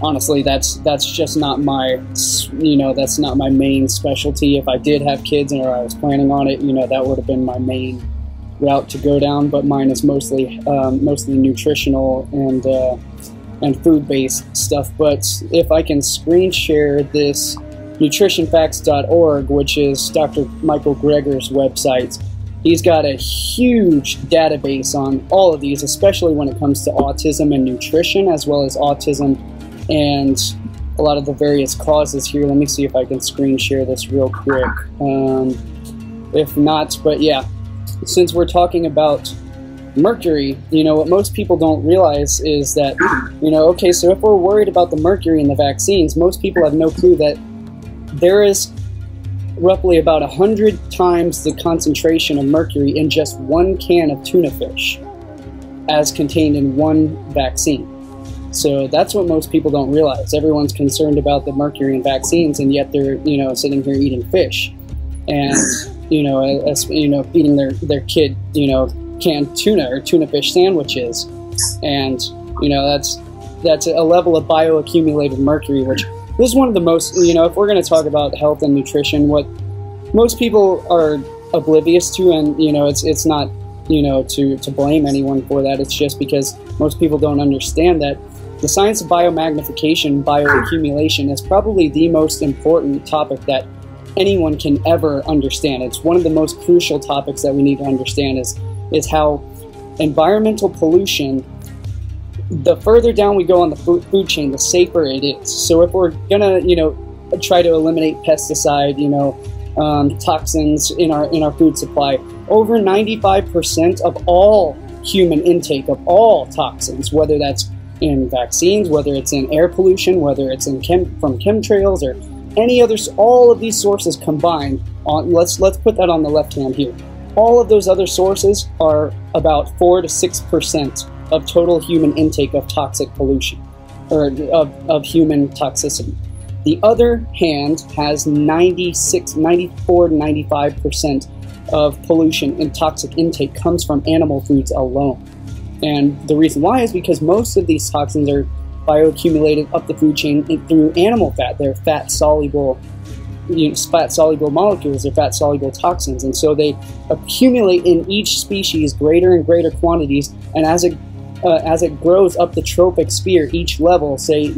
honestly, that's just not my, that's not my main specialty. If I did have kids or I was planning on it, that would have been my main route to go down. But mine is mostly nutritional and food-based stuff. But if I can screen share this nutritionfacts.org, which is Dr. Michael Greger's website, he's got a huge database on all of these, especially when it comes to autism and nutrition, as well as autism and a lot of the various causes here. Let me see if I can screen share this real quick. If not, but yeah, since we're talking about mercury, what most people don't realize is that, okay, so if we're worried about the mercury in the vaccines, most people have no clue that there is roughly about 100 times the concentration of mercury in just one can of tuna fish as contained in one vaccine. So that's what most people don't realize. Everyone's concerned about the mercury in vaccines, and yet they're, sitting here eating fish and, feeding their kid, canned tuna or tuna fish sandwiches. And, that's a level of bioaccumulated mercury, which this is one of the most, if we're going to talk about health and nutrition, what most people are oblivious to, and, it's not, to blame anyone for that. It's just because most people don't understand that the science of biomagnification, bioaccumulation, is probably the most important topic that anyone can ever understand. It's one of the most crucial topics that we need to understand is how environmental pollution, the further down we go on the food chain, the safer it is. So if we're gonna, try to eliminate pesticide, toxins in our food supply, over 95% of all human intake of all toxins, whether that's in vaccines, whether it's in air pollution, whether it's in from chemtrails or any others, all of these sources combined, let's put that on the left hand here. All of those other sources are about 4 to 6% of total human intake of toxic pollution, or of human toxicity. The other hand has 94 to 95% of pollution and toxic intake comes from animal foods alone. And the reason why is because most of these toxins are bioaccumulated up the food chain through animal fat. They're fat-soluble fat-soluble molecules, they're fat-soluble toxins, and so they accumulate in each species greater and greater quantities, and as it grows up the trophic sphere, each level, say,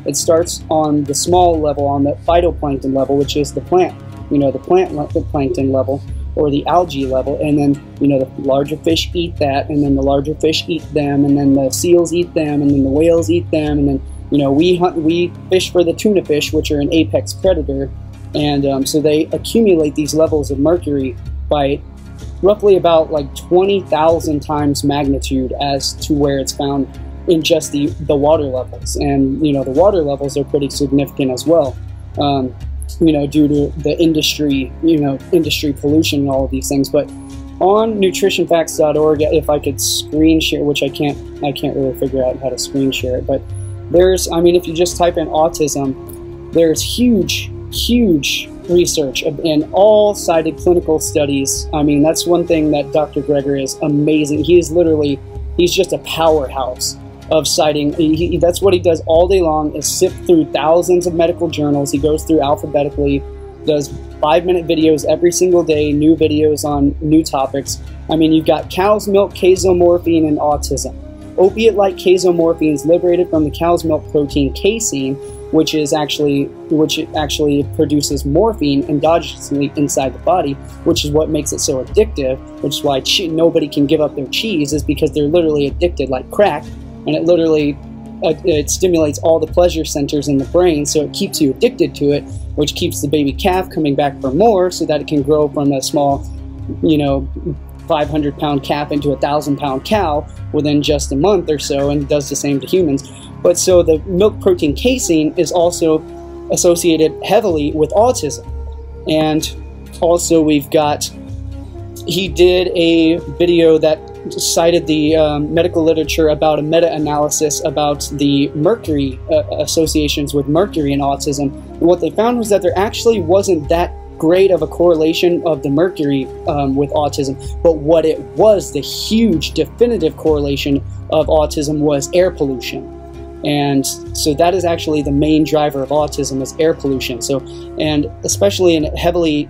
it starts on the small level, on the phytoplankton level, which is the plant, the plankton level, or the algae level, and then, the larger fish eat that, and then the larger fish eat them, and then the seals eat them, and then the whales eat them, and then, we fish for the tuna fish, which are an apex predator, and so they accumulate these levels of mercury by roughly about like 20,000 times magnitude as to where it's found in just the water levels. And the water levels are pretty significant as well, due to the industry, industry pollution and all of these things. But on nutritionfacts.org, if I could screen share, which I can't really figure out how to screen share it, but if you just type in autism, there's huge research and all cited clinical studies. That's one thing that Dr. Greger is amazing. He's just a powerhouse of citing. That's what he does all day long, is sift through thousands of medical journals. He goes through alphabetically, does 5-minute videos every single day, new videos on new topics. You've got cow's milk casomorphine and autism. Opiate-like casomorphine is liberated from the cow's milk protein casein, which actually produces morphine endogenously inside the body, which is what makes it so addictive, which is why nobody can give up their cheese, is because they're literally addicted like crack, and it literally it stimulates all the pleasure centers in the brain, so it keeps you addicted to it, which keeps the baby calf coming back for more so that it can grow from a small, 500-pound calf into a 1,000-pound cow within just a month or so, and does the same to humans. But so the milk protein casein is also associated heavily with autism. And also he did a video that cited the medical literature about a meta-analysis about the mercury associations with mercury and autism. And what they found was that there actually wasn't that great of a correlation of the mercury with autism, but what it was, the huge definitive correlation of autism, was air pollution. And so that is actually the main driver of autism, is air pollution. So, and especially in heavily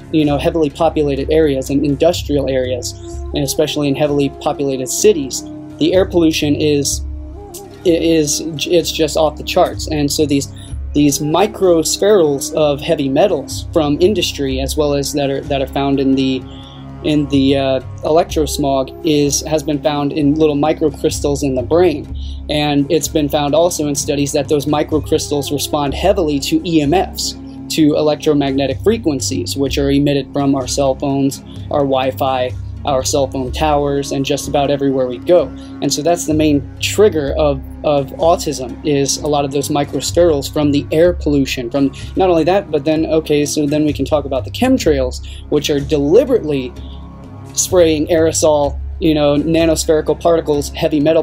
populated areas and industrial areas, and especially in heavily populated cities, the air pollution it's just off the charts. And so these microspherules of heavy metals from industry, as well as that are found in the electrosmog, has been found in little microcrystals in the brain. And it's been found also in studies that those microcrystals respond heavily to EMFs, to electromagnetic frequencies, which are emitted from our cell phones, our Wi-Fi, our cell phone towers, and just about everywhere we go. And so that's the main trigger of autism, is a lot of those microspherules from the air pollution. From not only that, but then, so then we can talk about the chemtrails, which are deliberately spraying aerosol, nanospherical particles, heavy metal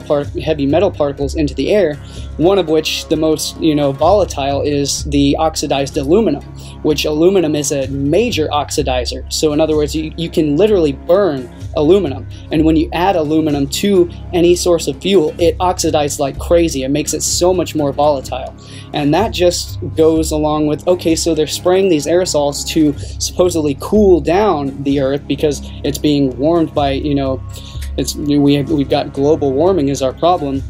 particles into the air, one of which, the most, volatile, is the oxidized aluminum, which aluminum is a major oxidizer. So in other words, you can literally burn aluminum, and when you add aluminum to any source of fuel, it oxidizes like crazy. It makes it so much more volatile. And that just goes along with, so they're spraying these aerosols to supposedly cool down the earth because it's being warmed by, we've got global warming is our problem.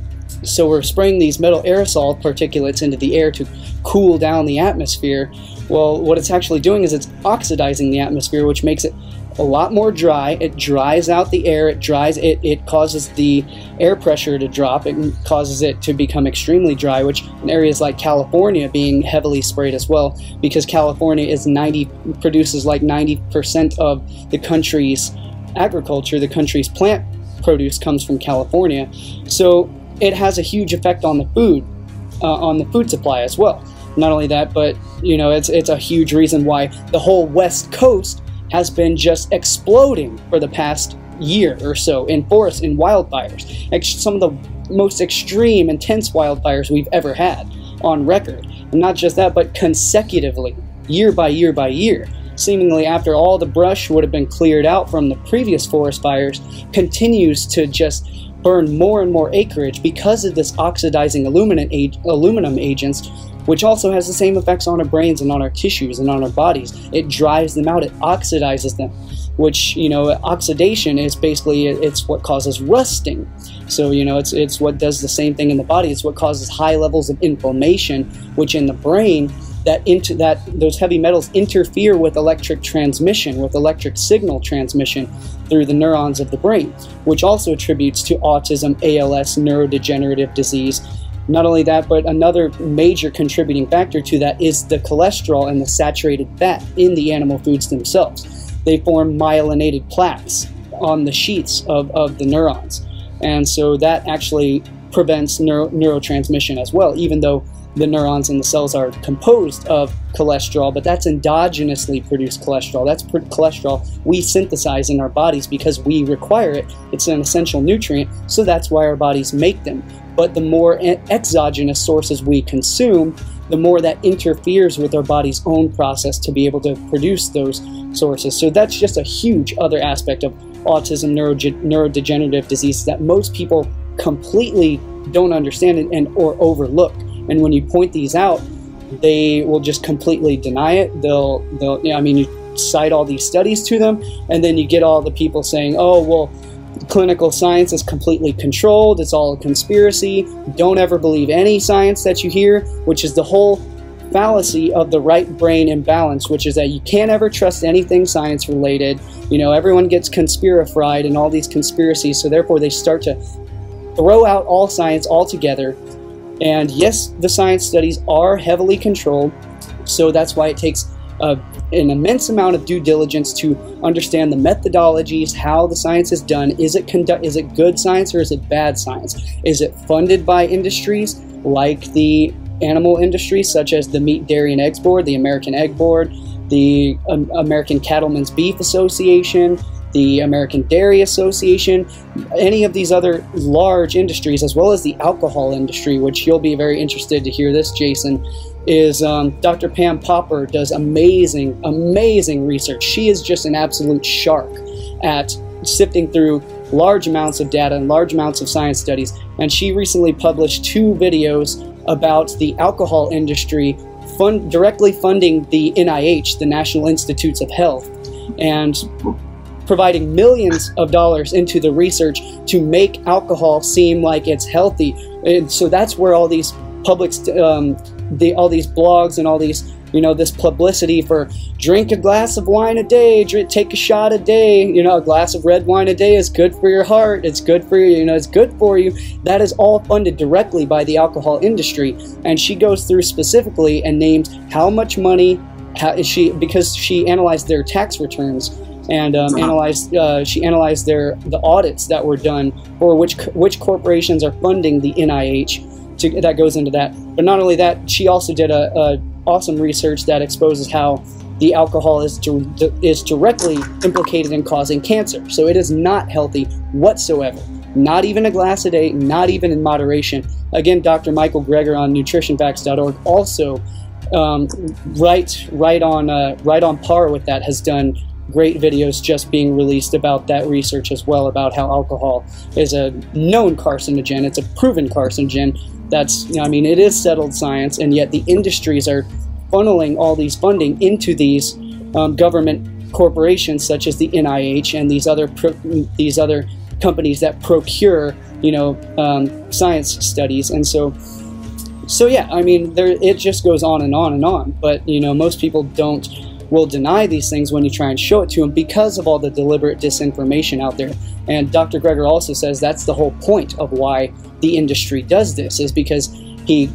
So we're spraying these metal aerosol particulates into the air to cool down the atmosphere. Well, what it's actually doing is it's oxidizing the atmosphere, which makes it a lot more dry. It dries out the air. It causes the air pressure to drop. It causes it to become extremely dry, which in areas like California being heavily sprayed as well, because California produces like 90% of the country's agriculture. The country's plant produce comes from California. So it has a huge effect on the food supply as well. Not only that, but it's a huge reason why the whole West Coast has been just exploding for the past year or so in forests, in wildfires. Some of the most extreme, intense wildfires we've ever had on record. And not just that, but consecutively, year by year by year. Seemingly after all the brush would have been cleared out from the previous forest fires, continues to just burn more and more acreage because of this oxidizing aluminum agents which also has the same effects on our brains and on our tissues and on our bodies. It dries them out, it oxidizes them, which, you know, oxidation is basically, it's what causes rusting. So, you know, it's what does the same thing in the body. It's what causes high levels of inflammation, which in the brain, those heavy metals interfere with electric transmission, with electric signal transmission through the neurons of the brain, which also attributes to autism, ALS, neurodegenerative disease. Not only that, but another major contributing factor to that is the cholesterol and the saturated fat in the animal foods themselves. They form myelinated plaques on the sheets of the neurons. And so that actually prevents neurotransmission as well, even though the neurons in the cells are composed of cholesterol, but that's endogenously produced cholesterol. That's cholesterol we synthesize in our bodies because we require it. It's an essential nutrient, so that's why our bodies make them. But the more exogenous sources we consume, the more that interferes with our body's own process to be able to produce those sources. So that's just a huge other aspect of autism, neurodegenerative disease that most people completely don't understand or overlook. And when you point these out, they will just completely deny it. They'll you know, I mean, you cite all these studies to them, and then you get all the people saying, oh, well, clinical science is completely controlled, it's all a conspiracy, don't ever believe any science that you hear, which is the whole fallacy of the right brain imbalance, which is that you can't ever trust anything science related. You know, everyone gets conspirified and all these conspiracies, so therefore they start to throw out all science altogether. And yes, the science studies are heavily controlled, so that's why it takes an immense amount of due diligence to understand the methodologies, how the science is done. Is it good science or is it bad science? Is it funded by industries like the animal industry, such as the Meat, Dairy, and Eggs Board, the American Egg Board, the American Cattlemen's Beef Association, the American Dairy Association, any of these other large industries, as well as the alcohol industry, which you'll be very interested to hear this, Jason, is Dr. Pam Popper does amazing, amazing research. She is just an absolute shark at sifting through large amounts of data and large amounts of science studies. And she recently published 2 videos about the alcohol industry directly funding the NIH, the National Institutes of Health, and providing millions of dollars into the research to make alcohol seem like it's healthy. And so that's where all these public, all these blogs and all these, you know, this publicity for drink a glass of wine a day, take a shot a day, you know, a glass of red wine a day is good for your heart, it's good for you, you know, it's good for you. That is all funded directly by the alcohol industry. And she goes through specifically and names how much money, because she analyzed their tax returns and she analyzed the audits that were done for which corporations are funding the NIH. That goes into that. But not only that, she also did a awesome research that exposes how the alcohol is directly implicated in causing cancer. So it is not healthy whatsoever. Not even a glass a day, not even in moderation. Again, Dr. Michael Greger on nutritionfacts.org also right on par with that, has done great videos just being released about that research as well, about how alcohol is a known carcinogen. It's a proven carcinogen. That's, you know, I mean, it is settled science, and yet the industries are funneling all these funding into these government corporations such as the NIH and these other companies that procure, you know, science studies. And so yeah, I mean, it just goes on and on and on. But, you know, most people will deny these things when you try and show it to them because of all the deliberate disinformation out there. And Dr. Greger also says that's the whole point of why the industry does this, is because he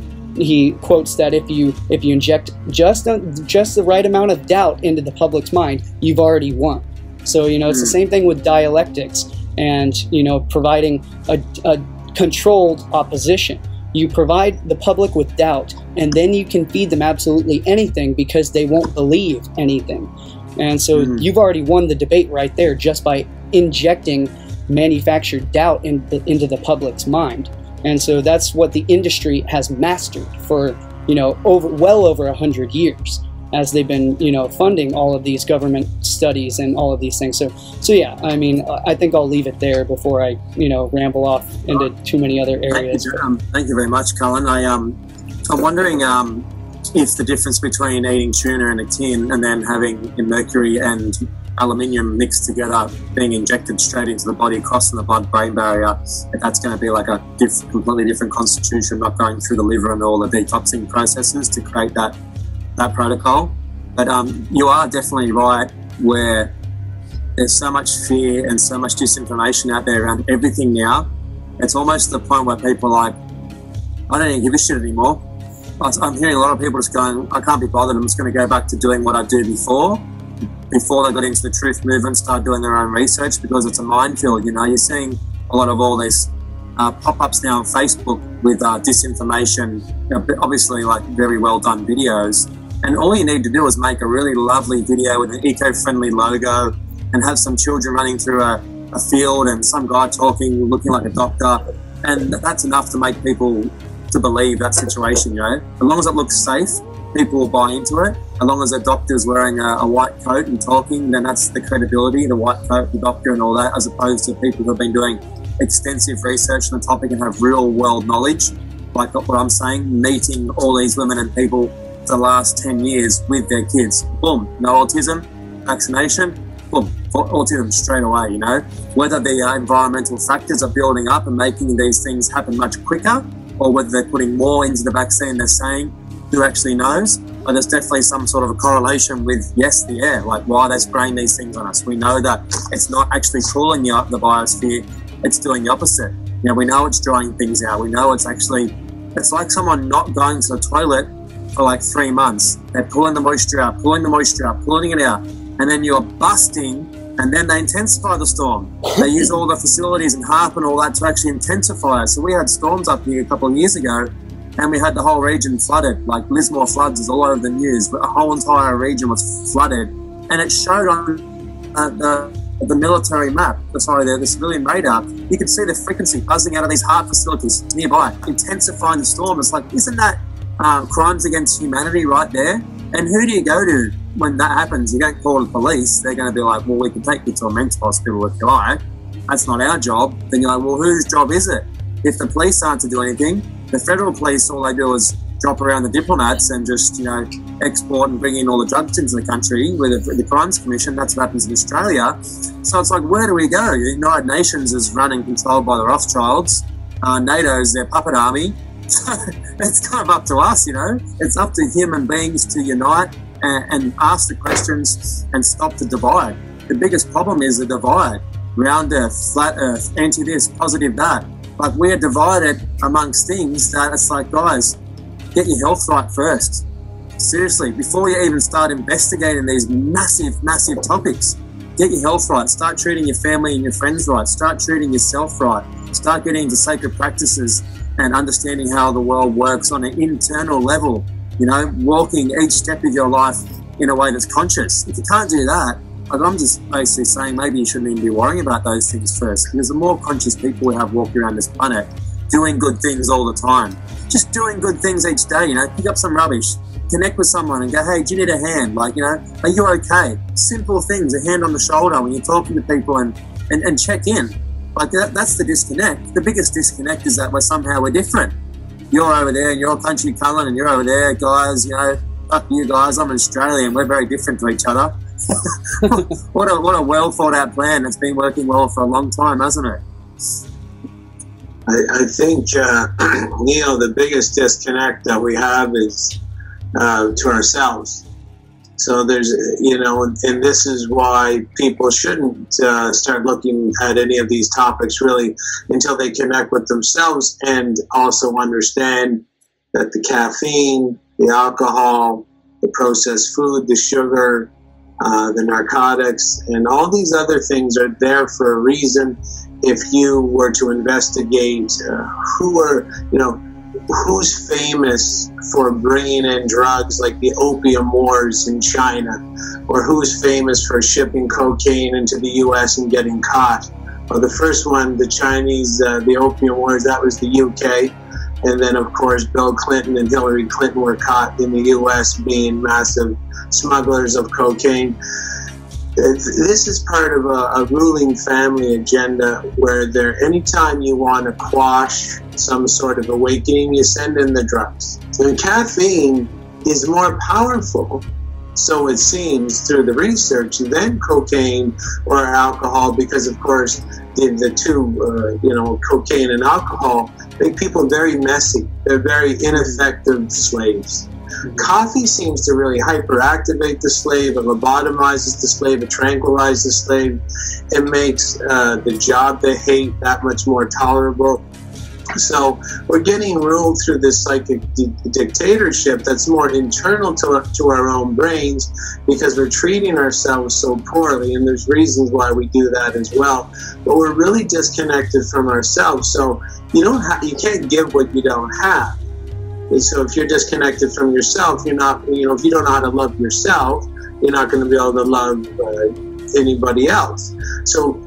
quotes that if you inject just the right amount of doubt into the public's mind, you've already won. So, you know, it's the same thing with dialectics and, you know, providing a controlled opposition. You provide the public with doubt, and then you can feed them absolutely anything because they won't believe anything. And so you've already won the debate right there just by injecting manufactured doubt into the public's mind. And so that's what the industry has mastered for, you know, well over 100 years, as they've been, you know, funding all of these government studies and all of these things. So yeah, I mean, I think I'll leave it there before I, you know, ramble off into too many other areas. Thank you very much, Cullen. I'm wondering, if the difference between eating tuna in a tin and then having mercury and aluminium mixed together, being injected straight into the body, crossing the blood-brain barrier, if that's going to be like a completely different constitution, not going through the liver and all the detoxing processes to create that protocol. But you are definitely right where there's so much fear and so much disinformation out there around everything now. It's almost to the point where people are like, I don't even give a shit anymore. I'm hearing a lot of people just going, I can't be bothered, I'm just going to go back to doing what I do before they got into the truth movement, start doing their own research, because it's a minefield. You know, you're seeing a lot of all these pop-ups now on Facebook with disinformation, obviously like very well done videos. And all you need to do is make a really lovely video with an eco-friendly logo and have some children running through a field and some guy talking, looking like a doctor. And that's enough to make people to believe that situation, you know. As long as it looks safe, people will buy into it. As long as a doctor's wearing a white coat and talking, then that's the credibility, the white coat, the doctor and all that, as opposed to people who have been doing extensive research on the topic and have real world knowledge, like what I'm saying, meeting all these women and people for the last 10 years with their kids. Boom, no autism, vaccination, boom, autism straight away, you know. Whether the environmental factors are building up and making these things happen much quicker, or whether they're putting more into the vaccine, they're saying, who actually knows? But there's definitely some sort of a correlation with, yes, the air, like why they're spraying these things on us. We know that it's not actually cooling the biosphere, it's doing the opposite. You know, we know it's drying things out. We know it's like someone not going to the toilet for like 3 months. They're pulling the moisture out, pulling it out, and then you're busting, and then they intensify the storm. They use all the facilities and HARP and all that to actually intensify it. So we had storms up here a couple of years ago, and we had the whole region flooded. Like Lismore floods is all over the news, but the whole entire region was flooded. And it showed on the military map, the civilian radar, you could see the frequency buzzing out of these HARP facilities nearby, intensifying the storm. It's like, isn't that crimes against humanity right there? And who do you go to when that happens? You don't call the police. They're going to be like, well, we can take you to a mental hospital if you like. That's not our job. Then you're like, well, whose job is it? If the police aren't to do anything, the federal police, all they do is drop around the diplomats and just, you know, export and bring in all the drugs into the country with the Crimes Commission. That's what happens in Australia. So it's like, where do we go? The United Nations is run and controlled by the Rothschilds. NATO's their puppet army. So it's kind of up to us, you know. It's up to human beings to unite and ask the questions and stop the divide. The biggest problem is the divide. Round earth, flat earth, anti this, positive that. Like, we're divided amongst things that it's like, guys, get your health right first. Seriously, before you even start investigating these massive, massive topics, get your health right. Start treating your family and your friends right. Start treating yourself right. Start getting into sacred practices and understanding how the world works on an internal level. You know, walking each step of your life in a way that's conscious. If you can't do that, like, I'm just basically saying maybe you shouldn't even be worrying about those things first, because the more conscious people we have walking around this planet, doing good things all the time, just doing good things each day, you know, pick up some rubbish, connect with someone and go, hey, do you need a hand? Like, you know, are you okay? Simple things, a hand on the shoulder when you're talking to people and check in. Like, that's the disconnect. The biggest disconnect is that we're different. You're over there in your country, Cullen, and you're over there, guys, you know, fuck you guys, I'm Australian, we're very different to each other. What a well thought out plan that's been working well for a long time, hasn't it? I think, Neil, the biggest disconnect that we have is to ourselves. So there's, you know, and this is why people shouldn't start looking at any of these topics really until they connect with themselves and also understand that the caffeine, the alcohol, the processed food, the sugar, the narcotics, and all these other things are there for a reason. If you were to investigate who's famous for bringing in drugs like the opium wars in China, or who's famous for shipping cocaine into the U.S. and getting caught. Well, the first one, the Chinese, the opium wars, that was the UK. And then, of course, Bill Clinton and Hillary Clinton were caught in the U.S. being massive smugglers of cocaine. This is part of a ruling family agenda where anytime you want to quash some sort of awakening, you send in the drugs. And caffeine is more powerful, so it seems through the research, than cocaine or alcohol, because of course the two, cocaine and alcohol make people very messy. They're very ineffective slaves. Coffee seems to really hyperactivate the slave, it lobotomizes the slave, it tranquilizes the slave, it makes the job they hate that much more tolerable. So we're getting ruled through this psychic dictatorship that's more internal to our own brains, because we're treating ourselves so poorly, and there's reasons why we do that as well. But we're really disconnected from ourselves. So you can't give what you don't have. And so if you're disconnected from yourself, you're not, if you don't know how to love yourself, you're not going to be able to love anybody else. So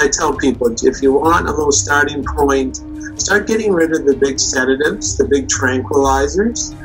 I tell people, if you want a little starting point, start getting rid of the big sedatives, the big tranquilizers.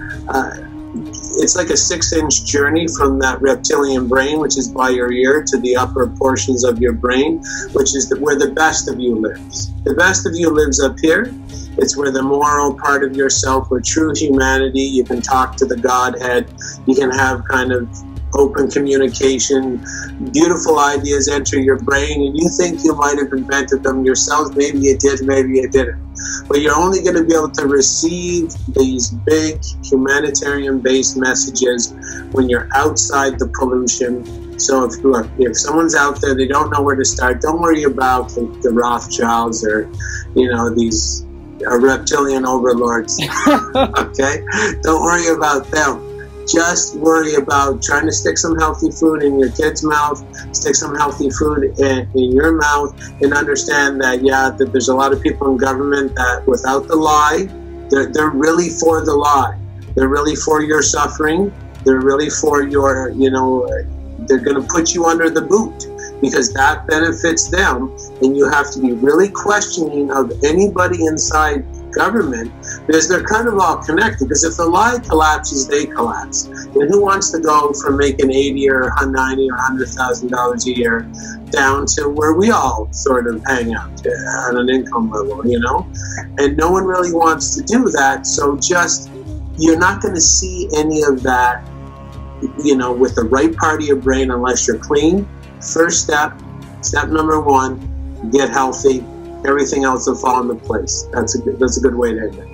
It's like a 6-inch journey from that reptilian brain, which is by your ear, to the upper portions of your brain, which is where the best of you lives. The best of you lives up here. It's where the moral part of yourself, where true humanity, you can talk to the Godhead, you can have kind of open communication, beautiful ideas enter your brain, and you think you might have invented them yourselves. Maybe you did, maybe you didn't. But you're only going to be able to receive these big humanitarian-based messages when you're outside the pollution. So if someone's out there, they don't know where to start, don't worry about the Rothschilds or, these reptilian overlords. Okay? Don't worry about them. Just worry about trying to stick some healthy food in your kid's mouth, stick some healthy food in your mouth, and understand that, that there's a lot of people in government that without the lie, they're really for the lie. They're really for your suffering. They're really for your, they're going to put you under the boot because that benefits them. And you have to be really questioning of anybody inside government, because they're kind of all connected. Because if the lie collapses, they collapse. And who wants to go from making $80 or $90 or $100,000 a year down to where we all sort of hang out on an income level, And no one really wants to do that. So you're not going to see any of that, with the right part of your brain unless you're clean. First step number 1, get healthy. Everything else will fall into place. That's a good way to end it.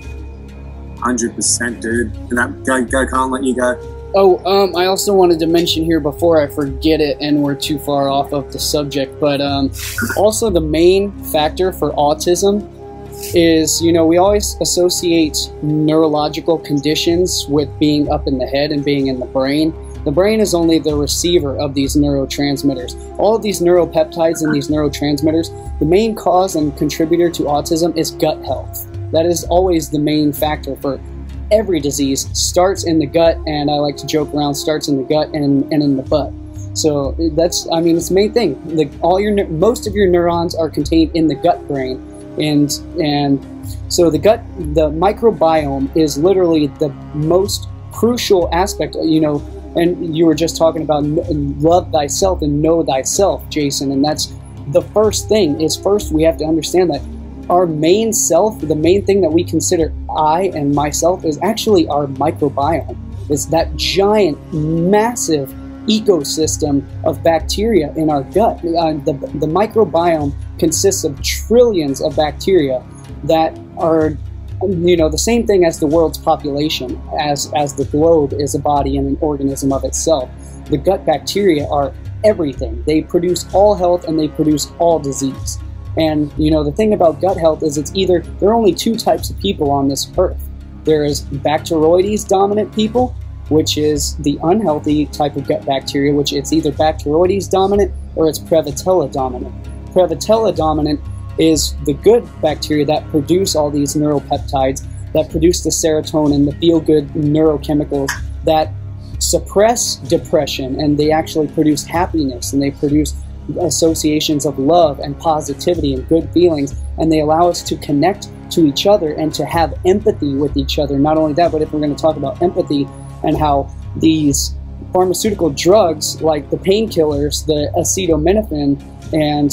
100%, dude. And go, Cullen, let you go. Oh, I also wanted to mention here before I forget it and we're too far off of the subject, but also the main factor for autism is, we always associate neurological conditions with being up in the head and being in the brain. The brain is only the receiver of these neurotransmitters. All of these neuropeptides and these neurotransmitters, the main cause and contributor to autism is gut health. That is always the main factor for every disease. Starts in the gut, and I like to joke around, starts in the gut and in the butt. So it's the main thing. Most of your neurons are contained in the gut brain, and so the microbiome is literally the most crucial aspect. And you were just talking about love thyself and know thyself, Jason, and that's the first thing. First we have to understand that our main self, the main thing that we consider I and myself, is actually our microbiome. It's that giant, massive ecosystem of bacteria in our gut. The microbiome consists of trillions of bacteria that are the same thing as the world's population, as the globe is a body and an organism of itself. The gut bacteria are everything. They produce all health and they produce all disease. And the thing about gut health is there are only 2 types of people on this earth. There is Bacteroides dominant people, which is the unhealthy type of gut bacteria, which it's either Bacteroides dominant or it's Prevotella dominant. Prevotella dominant is the good bacteria that produce all these neuropeptides, that produce the serotonin, the feel-good neurochemicals that suppress depression, and they actually produce happiness, and they produce associations of love and positivity and good feelings, and they allow us to connect to each other and to have empathy with each other. Not only that, but if we're going to talk about empathy and how these pharmaceutical drugs like the painkillers, the acetaminophen, and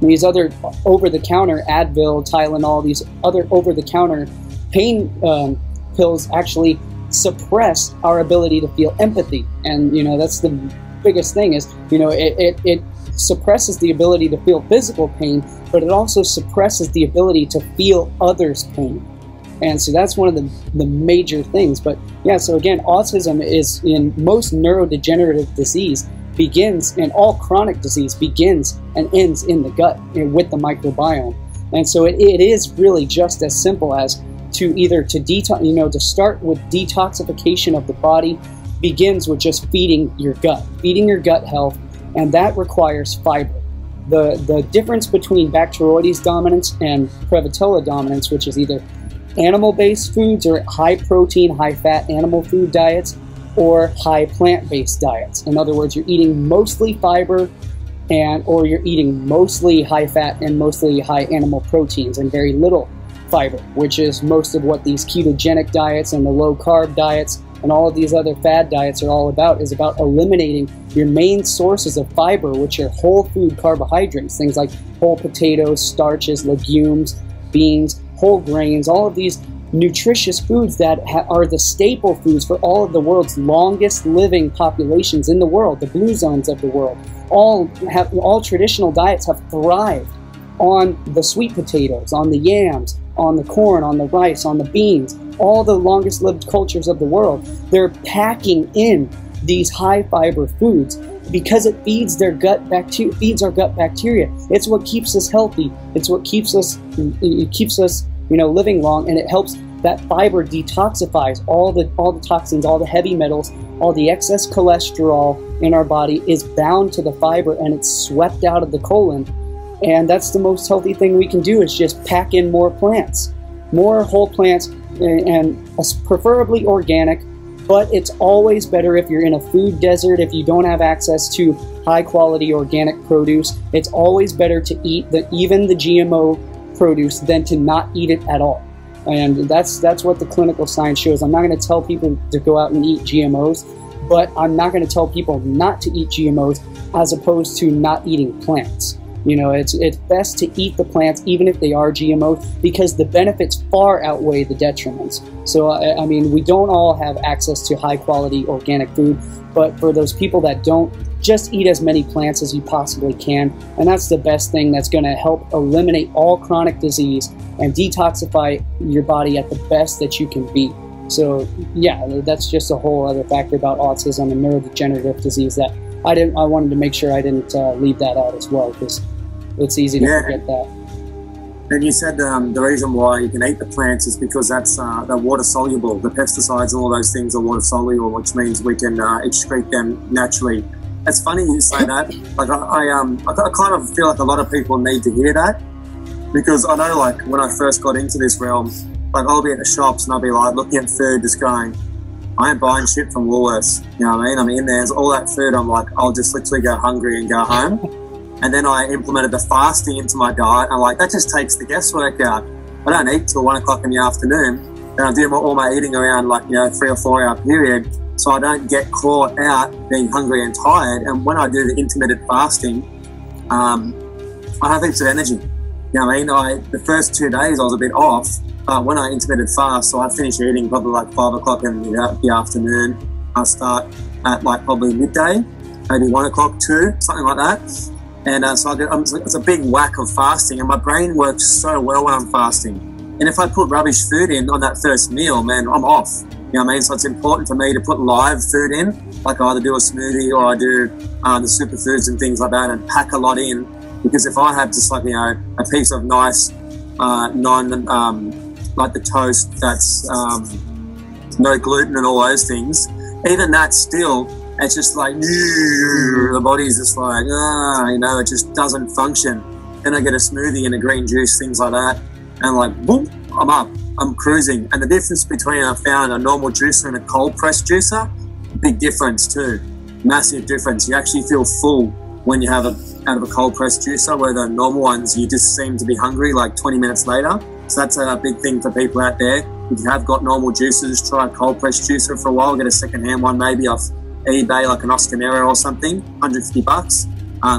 these other over-the-counter Advil, Tylenol, these other over-the-counter pain pills actually suppress our ability to feel empathy. And, you know, that's the biggest thing is, you know, it suppresses the ability to feel physical pain, but it also suppresses the ability to feel others' pain. And so that's one of the major things. But yeah, so again, autism is, in most neurodegenerative disease, begins, and all chronic disease begins and ends in the gut, with the microbiome. And so it is really just as simple as to either to start with detoxification of the body, begins with just feeding your gut health, and that requires fiber. The difference between Bacteroides dominance and Prevotella dominance, which is either animal-based foods or high-protein, high-fat animal food diets, or high plant-based diets. In other words, you're eating mostly fiber, or you're eating mostly high-fat and mostly high animal proteins and very little fiber, which is most of what these ketogenic diets and the low-carb diets and all of these other fad diets are all about, is about eliminating your main sources of fiber, which are whole food carbohydrates, things like whole potatoes, starches, legumes, beans, whole grains, all of these nutritious foods that are the staple foods for all of the world's longest living populations in the world, the blue zones of the world. All traditional diets have thrived on the sweet potatoes, on the yams, on the corn, on the rice, on the beans. All the longest lived cultures of the world, they're packing in these high fiber foods because it feeds our gut bacteria. It's what keeps us healthy. It's what keeps us living long, and it helps that fiber detoxifies all the toxins, all the heavy metals, all the excess cholesterol in our body is bound to the fiber, and it's swept out of the colon. And that's the most healthy thing we can do, is just pack in more plants, more whole plants, and preferably organic. But it's always better if you're in a food desert, if you don't have access to high quality organic produce. It's always better to eat even the GMO produce than to not eat it at all. And that's what the clinical science shows. I'm not going to tell people to go out and eat GMOs, but I'm not going to tell people not to eat GMOs as opposed to not eating plants. You know, it's best to eat the plants even if they are GMOs, because the benefits far outweigh the detriments. So, I mean, we don't all have access to high quality organic food, but for those people that don't, just eat as many plants as you possibly can, and that's the best thing that's going to help eliminate all chronic disease and detoxify your body at the best that you can be. So yeah, that's just a whole other factor about autism and neurodegenerative disease that I wanted to make sure I didn't leave that out as well, because it's easy to forget that. And you said the reason why you can eat the plants is because they're water soluble. The pesticides and all those things are water soluble, which means we can excrete them naturally. It's funny you say that. Like I kind of feel like a lot of people need to hear that, because I know, like, when I first got into this realm, like, I'll be at the shops and I'll be like looking at food, just going, I ain't buying shit from Woolworths. You know what I mean? I'm in there, there's all that food. I'm like, I'll just literally go hungry and go home. And then I implemented the fasting into my diet. I'm like, that just takes the guesswork out. I don't eat till 1 o'clock in the afternoon. And I do all my eating around, like, 3 or 4 hour period. So I don't get caught out being hungry and tired. And when I do the intermittent fasting, I have heaps of energy. You know what I mean? The first 2 days I was a bit off, but when I intermittent fast, so I finish eating probably like 5 o'clock in the afternoon. I start at like probably midday, maybe 1 o'clock, 2, something like that. And so it's a big whack of fasting, and my brain works so well when I'm fasting. And if I put rubbish food in on that first meal, man, I'm off. You know what I mean? So it's important for me to put live food in, like I either do a smoothie or I do the superfoods and things like that, and pack a lot in. Because if I have just like, a piece of nice like the toast that's no gluten and all those things, even that still, it's just like, the body's just like, it just doesn't function. Then I get a smoothie and a green juice, things like that, and like, boom, I'm up, I'm cruising. And the difference between, I found, a normal juicer and a cold press juicer, big difference too, massive difference. You actually feel full when you have out of a cold press juicer, where the normal ones, you just seem to be hungry like 20 minutes later. So that's a big thing for people out there. If you have got normal juicers, try a cold press juicer for a while, get a second-hand one maybe off eBay, like an Oscar Nero or something, $150,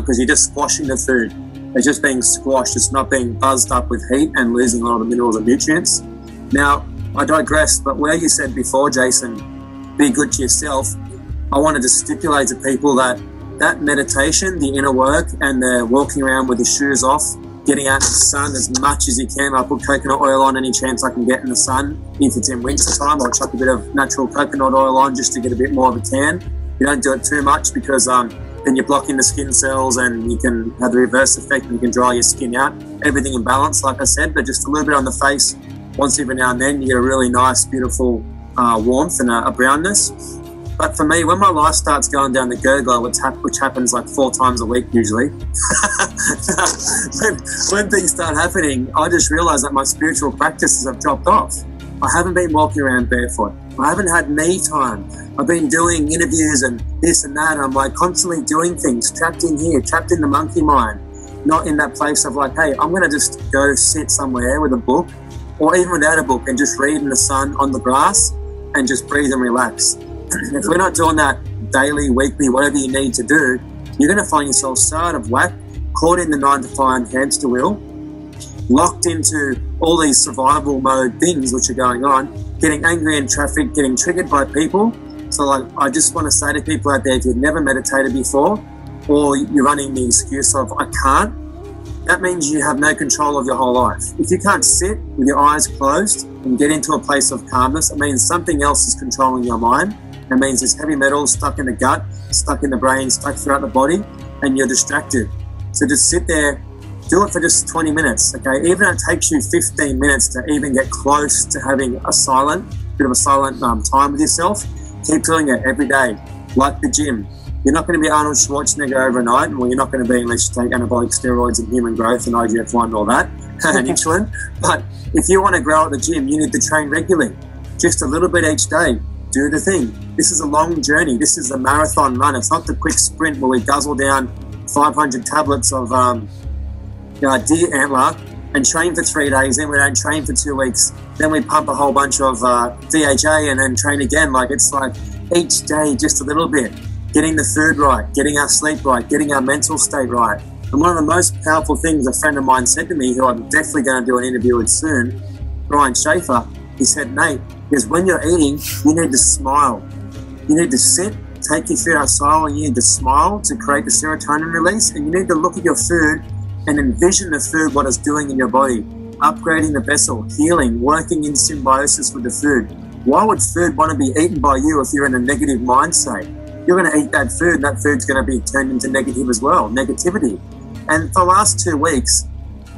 because you're just squashing the food. It's just being squashed. It's not being buzzed up with heat and losing a lot of minerals and nutrients. Now, I digress, but where you said before, Jason, be good to yourself, I wanted to stipulate to people that meditation, the inner work, and the walking around with the shoes off, getting out in the sun as much as you can. I put coconut oil on any chance I can get in the sun. If it's in winter time, I'll chuck a bit of natural coconut oil on just to get a bit more of a tan. You don't do it too much because then you're blocking the skin cells and you can have the reverse effect and you can dry your skin out. Everything in balance, like I said, but just a little bit on the face. Once every now and then, you get a really nice, beautiful warmth and a brownness. But for me, when my life starts going down the gurgler, which happens like 4 times a week usually, when things start happening, I just realize that my spiritual practices have dropped off. I haven't been walking around barefoot. I haven't had me time. I've been doing interviews and this and that. And I'm like constantly doing things, trapped in here, trapped in the monkey mind, not in that place of like, hey, I'm going to just go sit somewhere with a book or even without a book and just read in the sun on the grass and just breathe and relax. If we're not doing that daily, weekly, whatever you need to do, you're going to find yourself so out of whack, caught in the 9 to 5 hamster wheel, locked into all these survival mode things which are going on, getting angry in traffic, getting triggered by people. So like, I just want to say to people out there, if you've never meditated before, or you're running the excuse of, I can't, that means you have no control of your whole life. If you can't sit with your eyes closed and get into a place of calmness, it means something else is controlling your mind. It means there's heavy metals stuck in the gut, stuck in the brain, stuck throughout the body, and you're distracted. So just sit there, do it for just 20 minutes, okay? Even if it takes you 15 minutes to even get close to having a bit of a silent time with yourself, keep doing it every day, like the gym. You're not going to be Arnold Schwarzenegger overnight. Well, you're not going to be unless you take anabolic steroids and human growth and IGF-1 and all that, and insulin. But if you want to grow at the gym, you need to train regularly, just a little bit each day. Do the thing. This is a long journey. This is a marathon run. It's not the quick sprint where we guzzle down 500 tablets of deer antler and train for 3 days, then we don't train for 2 weeks, then we pump a whole bunch of DHA and then train again. Like, it's like each day just a little bit, getting the food right, getting our sleep right, getting our mental state right. And one of the most powerful things a friend of mine said to me, who I'm definitely going to do an interview with soon, Brian Schaefer, he said, Nate, because when you're eating, you need to smile. You need to sit, take your food outside, and you need to smile to create the serotonin release. And you need to look at your food and envision the food, what it's doing in your body, upgrading the vessel, healing, working in symbiosis with the food. Why would food want to be eaten by you if you're in a negative mind state? You're going to eat that food, and that food's going to be turned into negative as well, negativity. And for the last 2 weeks,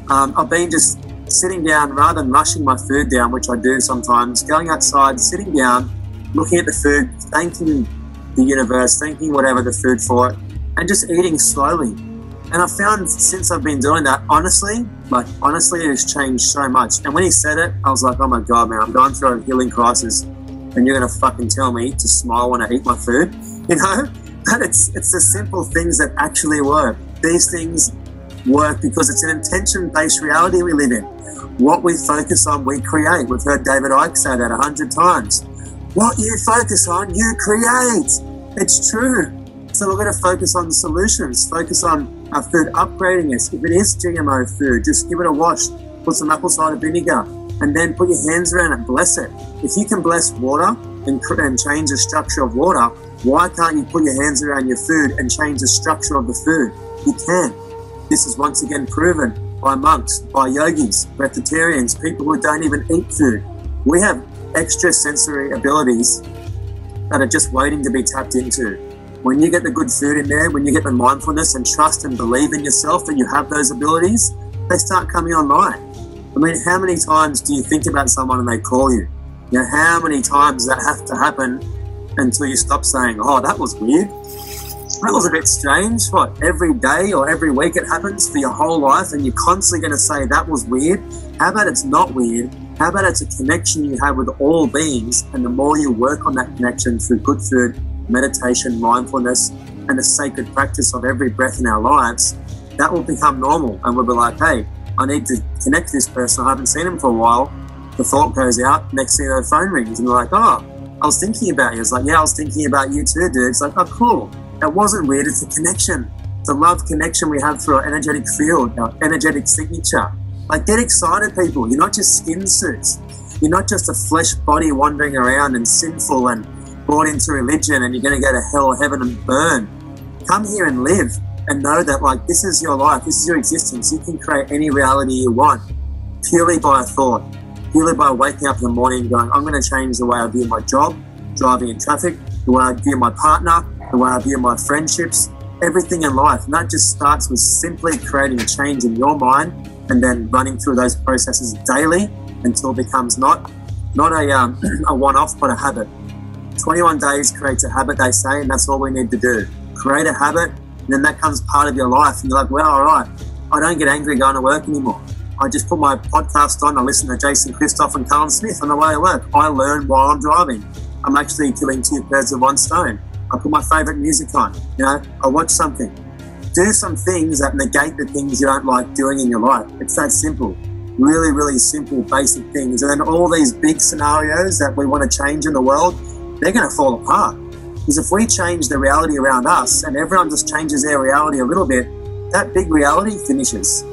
I've been just sitting down, rather than rushing my food down, which I do sometimes, going outside, sitting down, looking at the food, thanking the universe, thanking whatever the food for it, and just eating slowly. And I found since I've been doing that, honestly, it has changed so much. And when he said it, I was like, oh my God, man, I'm going through a healing crisis, and you're going to fucking tell me to smile when I eat my food, you know? But it's the simple things that actually work. These things work because it's an intention-based reality we live in. What we focus on, we create. We've heard David Icke say that 100 times. What you focus on, you create. It's true. So we're going to focus on the solutions, focus on our food upgrading us. If it is GMO food, just give it a wash, put some apple cider vinegar, and then put your hands around it, bless it. If you can bless water and change the structure of water, why can't you put your hands around your food and change the structure of the food? You can. This is once again proven by monks, by yogis, vegetarians, people who don't even eat food. We have extrasensory abilities that are just waiting to be tapped into. When you get the good food in there, when you get the mindfulness and trust and believe in yourself that you have those abilities, they start coming online. I mean, how many times do you think about someone and they call you? You know, how many times does that have to happen until you stop saying, oh, that was weird? That was a bit strange. What, every day or every week it happens for your whole life and you're constantly going to say that was weird? How about it's not weird? How about it's a connection you have with all beings, and the more you work on that connection through good food, meditation, mindfulness, and the sacred practice of every breath in our lives, that will become normal, and we'll be like, hey, I need to connect to this person. I haven't seen him for a while. The thought goes out, next thing you know, the phone rings, and you're like, oh, I was thinking about you. It's like, yeah, I was thinking about you too, dude. It's like, oh, cool. That wasn't weird. It's a connection. It's a love connection we have through our energetic field, our energetic signature. Like, get excited, people. You're not just skin suits. You're not just a flesh body wandering around and sinful and brought into religion and you're going to go to hell or heaven and burn. Come here and live and know that, like, this is your life, this is your existence. You can create any reality you want purely by a thought, purely by waking up in the morning and going, I'm going to change the way I view my job, driving in traffic, the way I view my partner, the way I view my friendships, everything in life. And that just starts with simply creating a change in your mind and then running through those processes daily until it becomes not a one-off, but a habit. 21 days creates a habit, they say, and that's all we need to do. Create a habit, and then that becomes part of your life. And you're like, well, all right, I don't get angry going to work anymore. I just put my podcast on, I listen to Jason Christoff and Cullen on the way to work. I learn while I'm driving. I'm actually killing 2 birds with 1 stone. I put my favourite music on, I watch something. Do some things that negate the things you don't like doing in your life. It's that simple. Really, really simple, basic things. And then all these big scenarios that we want to change in the world, they're going to fall apart. Because if we change the reality around us and everyone just changes their reality a little bit, that big reality finishes.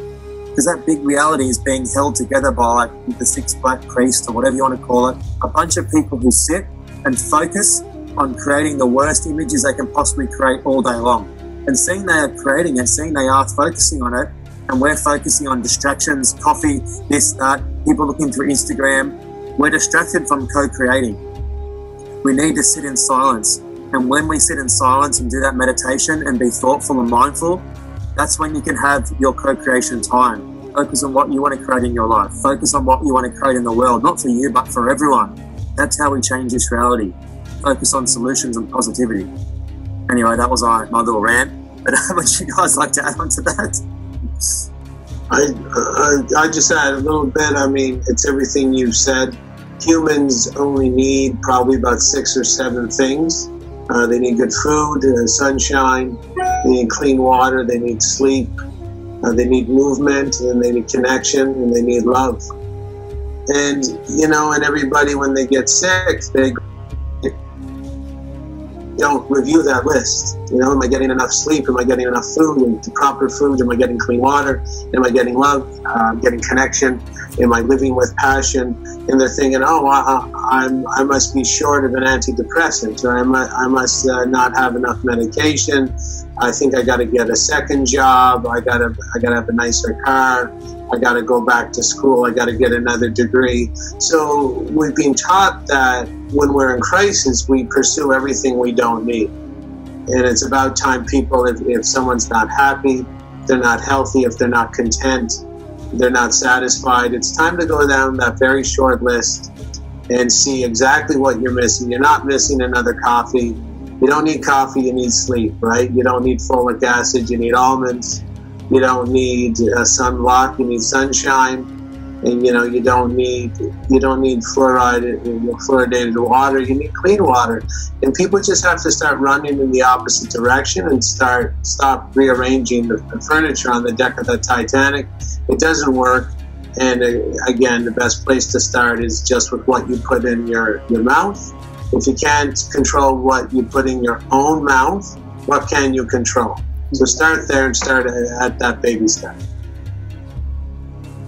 Because that big reality is being held together by the 6 black priests or whatever you want to call it, a bunch of people who sit and focus on creating the worst images they can possibly create all day long. And seeing they are creating it, seeing they are focusing on it, and we're focusing on distractions, coffee, this, that, people looking through Instagram, we're distracted from co-creating. We need to sit in silence. And when we sit in silence and do that meditation and be thoughtful and mindful, that's when you can have your co-creation time. Focus on what you want to create in your life. Focus on what you want to create in the world, not for you, but for everyone. That's how we change this reality. Focus on solutions and positivity. Anyway, that was my little rant. But would you guys like to add on to that? I just add a little bit. I mean, it's everything you've said. Humans only need probably about 6 or 7 things. They need good food, sunshine, they need clean water, they need sleep, they need movement, and they need connection, and they need love. And, and everybody, when they get sick, they don't review that list. Am I getting enough sleep? Am I getting enough food? And the proper food? Am I getting clean water? Am I getting love? Getting connection? Am I living with passion? And they're thinking, oh, I must be short of an antidepressant, or I must not have enough medication. I think I got to get a second job. I got to have a nicer car. I got to go back to school. I got to get another degree. So we've been taught that when we're in crisis, we pursue everything we don't need. And it's about time people, if someone's not happy, they're not healthy, if they're not content, they're not satisfied, it's time to go down that very short list and see exactly what you're missing. You're not missing another coffee. You don't need coffee, you need sleep, right? You don't need folic acid, you need almonds. You don't need sunblock, you need sunshine. And you don't need fluoridated water, you need clean water. And people just have to start running in the opposite direction and stop rearranging the furniture on the deck of the Titanic. It doesn't work. And again, the best place to start is just with what you put in your mouth. If you can't control what you put in your own mouth, what can you control? So start there and start at that baby step.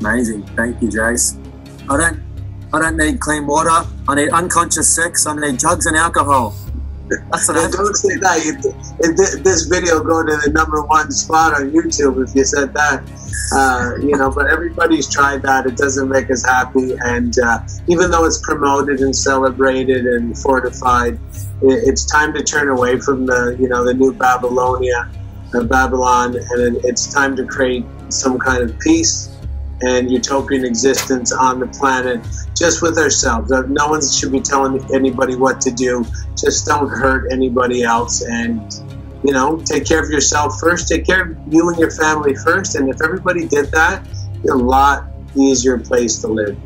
Amazing. Thank you, Jace. I don't need clean water. I need unconscious sex. I need drugs and alcohol. That's what don't say that. This video go to the #1 spot on YouTube if you said that. But everybody's tried that. It doesn't make us happy. And even though it's promoted and celebrated and fortified, it's time to turn away from the new Babylon, and it's time to create some kind of peace and utopian existence on the planet, just with ourselves. No one should be telling anybody what to do. Just don't hurt anybody else, and take care of yourself first. Take care of you and your family first. And if everybody did that, it'd be a lot easier place to live.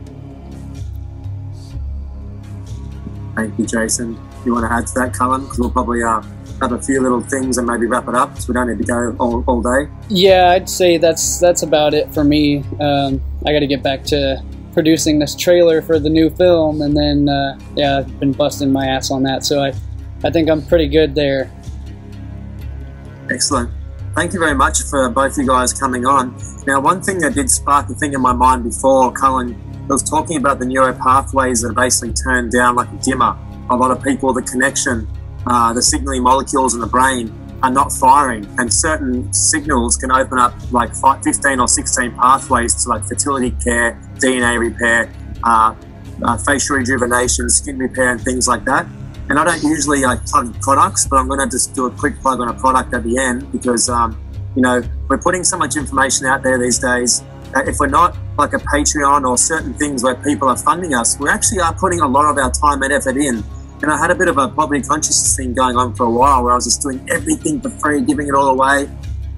Thank you, Jason. You want to add to that, Cullen? Because we'll probably have a few little things and maybe wrap it up, so we don't need to go all day. Yeah, I'd say that's about it for me. I got to get back to producing this trailer for the new film, and then I've been busting my ass on that, so I think I'm pretty good there. Excellent. Thank you very much for both you guys coming on. Now, one thing that did spark a thing in my mind before Cullen it was talking about the neural pathways that are basically turned down like a dimmer. A lot of people, the connection, the signaling molecules in the brain are not firing, and certain signals can open up like 15 or 16 pathways to like fertility care, DNA repair, facial rejuvenation, skin repair, and things like that. And I don't usually plug products, but I'm going to just do a quick plug on a product at the end because, you know, we're putting so much information out there these days. If we're not like a Patreon or certain things where people are funding us, we actually are putting a lot of our time and effort in. And I had a bit of a poverty consciousness thing going on for a while where I was just doing everything for free, giving it all away.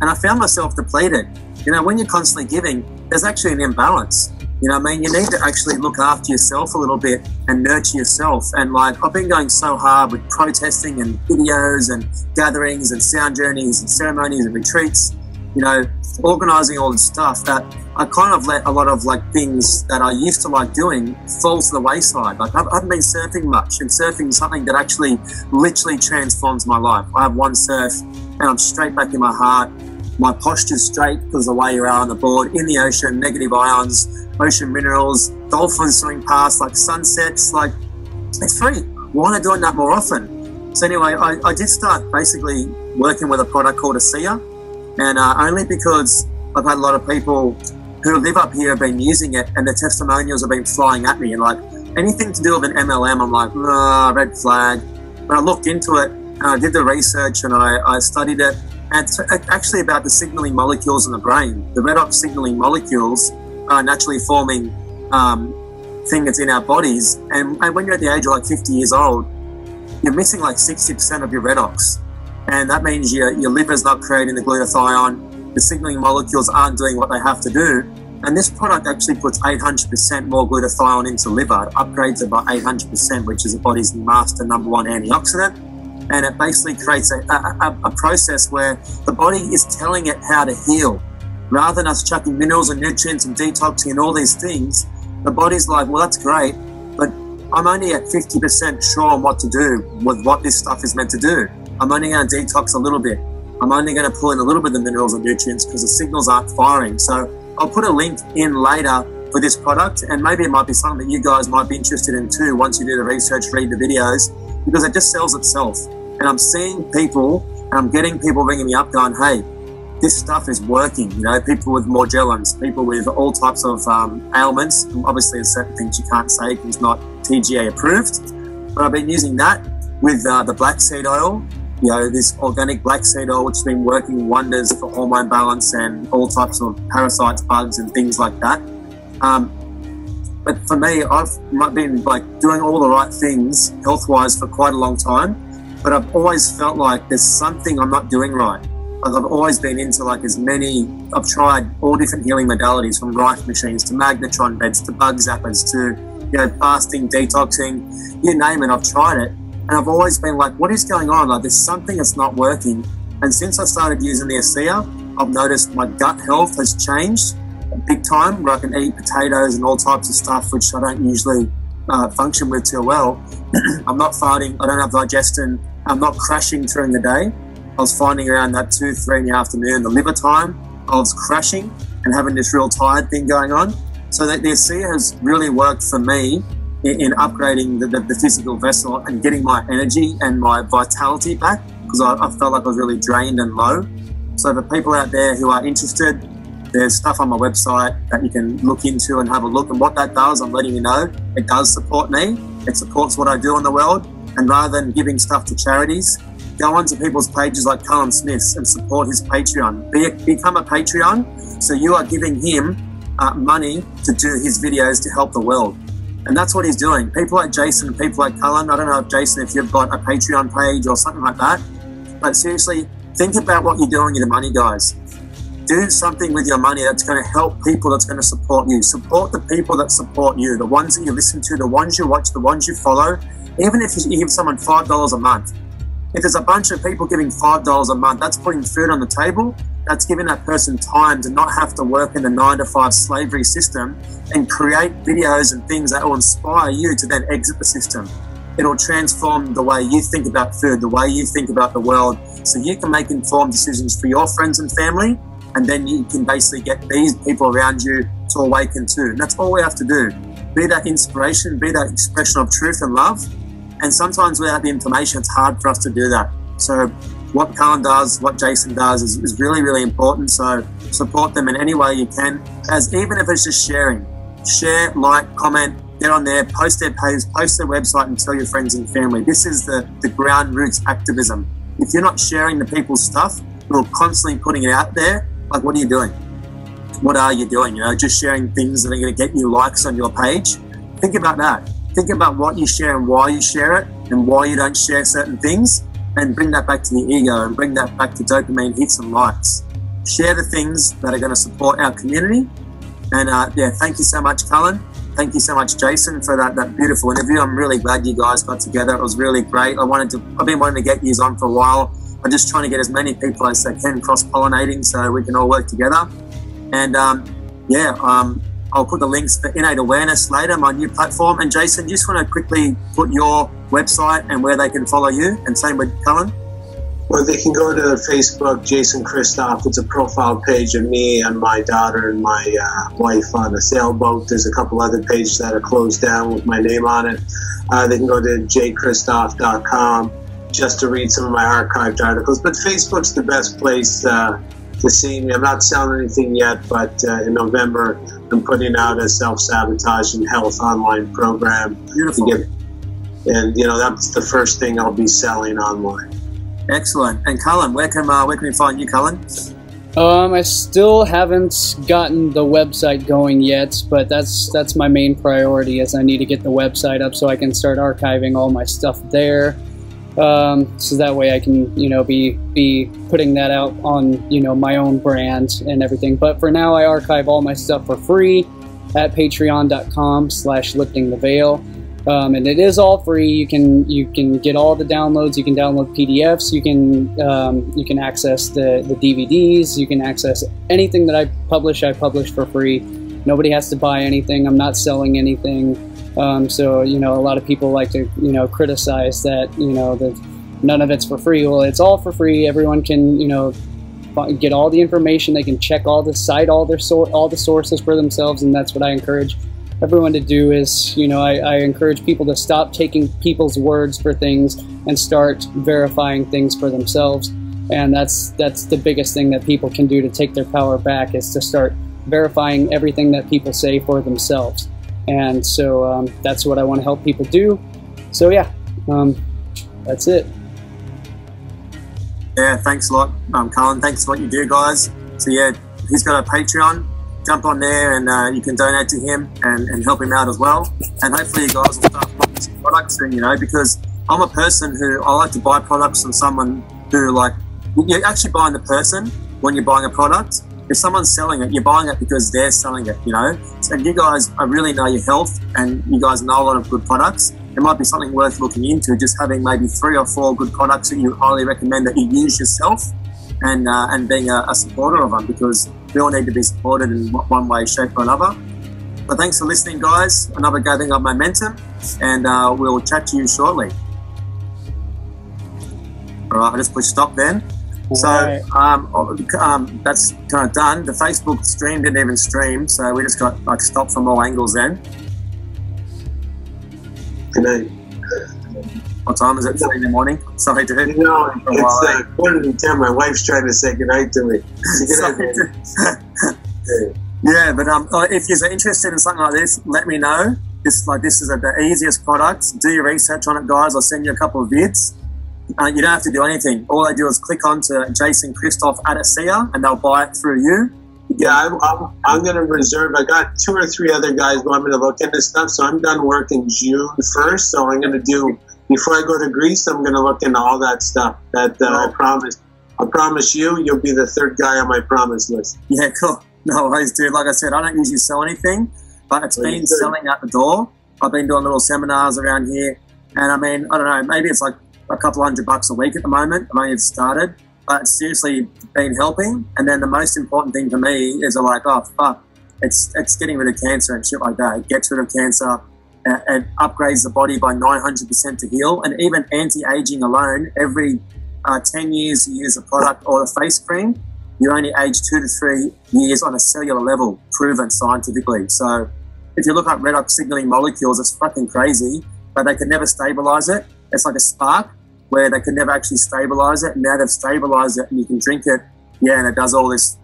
And I found myself depleted. You know, when you're constantly giving, there's actually an imbalance. You know what I mean? You need to actually look after yourself a little bit and nurture yourself. And like, I've been going so hard with protesting and videos and gatherings and sound journeys and ceremonies and retreats, you know, organizing all this stuff that I kind of let a lot of like things that I used to like doing fall to the wayside. Like I haven't been surfing much, and surfing is something that actually literally transforms my life. I have one surf and I'm straight back in my heart. My posture's straight because of the way you are on the board, in the ocean, negative ions, ocean minerals, dolphins swimming past, like sunsets, like it's free. Why not doing that more often? So anyway, I did start basically working with a product called Ethereum, and only because I've had a lot of people who live up here have been using it, and the testimonials have been flying at me, and like anything to do with an MLM, I'm like, nah, red flag. But I looked into it, and I did the research, and I studied it, and it's actually about the signaling molecules in the brain. The redox signaling molecules are naturally forming thing that's in our bodies, and when you're at the age of like 50 years old, you're missing like 60% of your redox, and that means your liver's not creating the glutathione, the signaling molecules aren't doing what they have to do, and this product actually puts 800% more glutathione into liver. It upgrades it by 800%, which is the body's master #1 antioxidant, and it basically creates a process where the body is telling it how to heal. Rather than us chucking minerals and nutrients and detoxing and all these things, the body's like, well, that's great, but I'm only at 50% sure on what to do with what this stuff is meant to do. I'm only going to detox a little bit. I'm only going to pull in a little bit of the minerals and nutrients because the signals aren't firing. So I'll put a link in later for this product, and maybe it might be something that you guys might be interested in too once you do the research, read the videos, because it just sells itself. And I'm seeing people, and I'm getting people ringing me up going, hey, this stuff is working. You know, people with Morgellons, people with all types of ailments. Obviously, there's certain things you can't say because it's not TGA approved. But I've been using that with the black seed oil, you know, this organic black seed oil, which has been working wonders for hormone balance and all types of parasites, bugs, and things like that. But for me, I've been like doing all the right things health-wise for quite a long time. But I've always felt like there's something I'm not doing right. Like I've always been into like I've tried all different healing modalities, from Rife machines to magnetron beds to bug zappers to, you know, fasting, detoxing, you name it, I've tried it. And I've always been like, what is going on? Like there's something that's not working. And since I started using the Ethereum, I've noticed my gut health has changed big time, where I can eat potatoes and all types of stuff, which I don't usually function with too well. I'm not farting, I don't have digestion, I'm not crashing during the day. I was finding around that 2-3 in the afternoon, the liver time, I was crashing and having this real tired thing going on. So the Ethereum has really worked for me in upgrading the physical vessel and getting my energy and my vitality back, because I felt like I was really drained and low. So for people out there who are interested, there's stuff on my website that you can look into and have a look. And what that does, I'm letting you know, it does support me. It supports what I do in the world. And rather than giving stuff to charities, go onto people's pages like Cullen Smith's and support his Patreon. Become a Patreon, so you are giving him money to do his videos to help the world. And that's what he's doing. People like Jason, people like Cullen, I don't know if Jason, if you've got a Patreon page or something like that, but seriously, think about what you're doing with your money, guys. Do something with your money that's going to help people, that's going to support you. Support the people that support you, the ones that you listen to, the ones you watch, the ones you follow. Even if you give someone $5 a month, if there's a bunch of people giving $5 a month, that's putting food on the table. That's giving that person time to not have to work in the 9-to-5 slavery system and create videos and things that will inspire you to then exit the system. It'll transform the way you think about food, the way you think about the world, so you can make informed decisions for your friends and family, and then you can basically get these people around you to awaken too. And that's all we have to do. be that inspiration, be that expression of truth and love. And sometimes without the information, it's hard for us to do that. So what Cullen does, what Jason does is really, really important. So support them in any way you can, as even if it's just sharing. Share, like, comment, get on there, post their page, post their website, and tell your friends and family. This is the ground roots activism. If you're not sharing the people's stuff, you're constantly putting it out there, like, what are you doing? What are you doing? You know, just sharing things that are going to get you likes on your page. Think about that. Think about what you share and why you share it and why you don't share certain things, and bring that back to the ego and bring that back to dopamine hits and likes. Share the things that are going to support our community. And yeah, thank you so much, Cullen. Thank you so much, Jason, for that beautiful interview. I'm really glad you guys got together. It was really great. I've been wanting to get you on for a while. I'm just trying to get as many people as I can cross-pollinating so we can all work together. And yeah, I'll put the links for Innate Awareness later, my new platform. And Jason, you just want to quickly put your website and where they can follow you, and same with Cullen? Well, they can go to Facebook, Jason Christoff. It's a profile page of me and my daughter and my wife on a sailboat. There's a couple other pages that are closed down with my name on it. They can go to jchristoff.com just to read some of my archived articles. But Facebook's the best place to see me. I'm not selling anything yet, but in November, I'm putting out a self-sabotage and health online program. Beautiful. And, you know, that's the first thing I'll be selling online. Excellent. And Cullen, where can we find you, Cullen? I still haven't gotten the website going yet, but that's my main priority, is I need to get the website up so I can start archiving all my stuff there. So that way I can, you know, be putting that out on, you know, my own brand and everything. But for now, I archive all my stuff for free at patreon.com/liftingtheveil. And it is all free. You can get all the downloads. You can download PDFs. You can access the DVDs. You can access anything that I publish for free. Nobody has to buy anything. I'm not selling anything. So, you know, a lot of people like to, you know, criticize that, you know, that none of it's for free. Well, it's all for free. Everyone can, you know, get all the information. They can check all the sources for themselves, and that's what I encourage everyone to do. Is, you know, I encourage people to stop taking people's words for things and start verifying things for themselves. And that's the biggest thing that people can do to take their power back, is to start verifying everything that people say for themselves. And so that's what I want to help people do. So yeah, that's it. Yeah, thanks a lot, Cullen. Thanks for what you do, guys. So yeah, he's got a Patreon. Jump on there and you can donate to him and help him out as well. And hopefully you guys will start buying some products soon, you know, because I'm a person who, I like to buy products from someone who, like, you're actually buying the person when you're buying a product. If someone's selling it, you're buying it because they're selling it, you know. And you guys, I really know your health, and you guys know a lot of good products. It might be something worth looking into, just having maybe 3 or 4 good products that you highly recommend that you use yourself, and being a supporter of them, because we all need to be supported in one way, shape or another. But thanks for listening, guys. Another gathering of momentum, and we'll chat to you shortly. All right, I just push stop then. So that's kind of done. The Facebook stream didn't even stream, so we just got like stopped from all angles then. Good night. What time is it? 3 in the morning? Sorry, dude. No, it's 1:10. My wife's trying to say goodnight to me. Yeah, but if you're interested in something like this, let me know. This is the easiest product. Do your research on it, guys. I'll send you a couple of vids. You don't have to do anything. All they do is click on to Jason Christoff at ASEA, and they'll buy it through you. Yeah, I'm going to reserve. I got 2 or 3 other guys want me to look into stuff, so I'm done working June 1st. So I'm going to do, before I go to Greece, I'm going to look into all that stuff that I promised. I promise you'll be the 3rd guy on my promise list. Yeah, cool. No worries, dude. Like I said, I don't usually sell anything, but it's been selling out the door. I've been doing little seminars around here, and I mean, I don't know, maybe it's like a couple $100 a week at the moment. I've only started, but it's seriously been helping. And then the most important thing for me is like, oh fuck, it's getting rid of cancer and shit like that. It gets rid of cancer. It upgrades the body by 900% to heal. And even anti-aging alone, every 10 years you use a product or a face cream, you only age 2 to 3 years on a cellular level, proven scientifically. So if you look up redox signaling molecules, it's fucking crazy, but they could never stabilize it. It's like a spark where they could never actually stabilize it. And now they've stabilized it and you can drink it. Yeah, and it does all this,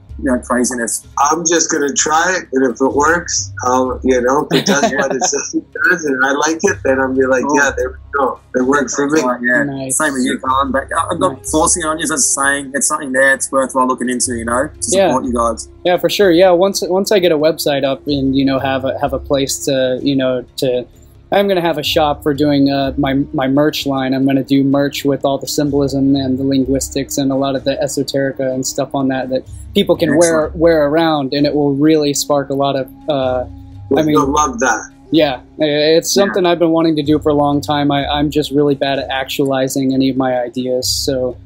craziness. I'm just going to try it, and if it works, if it does what it says it does, and I like it, then I'll be like, yeah, there we go. It worked for me. Yeah, nice. Same with you, Cullen. But I'm not forcing it on you, just saying it's something there. It's worthwhile looking into, to support you guys. Yeah, for sure. Yeah, once I get a website up and have a place to. I'm going to have a shop for doing my merch line. I'm going to do merch with all the symbolism and the linguistics and a lot of the esoterica and stuff on that people can wear around, and it will really spark a lot of. You'll love that. Yeah, it's something I've been wanting to do for a long time. I'm just really bad at actualizing any of my ideas, so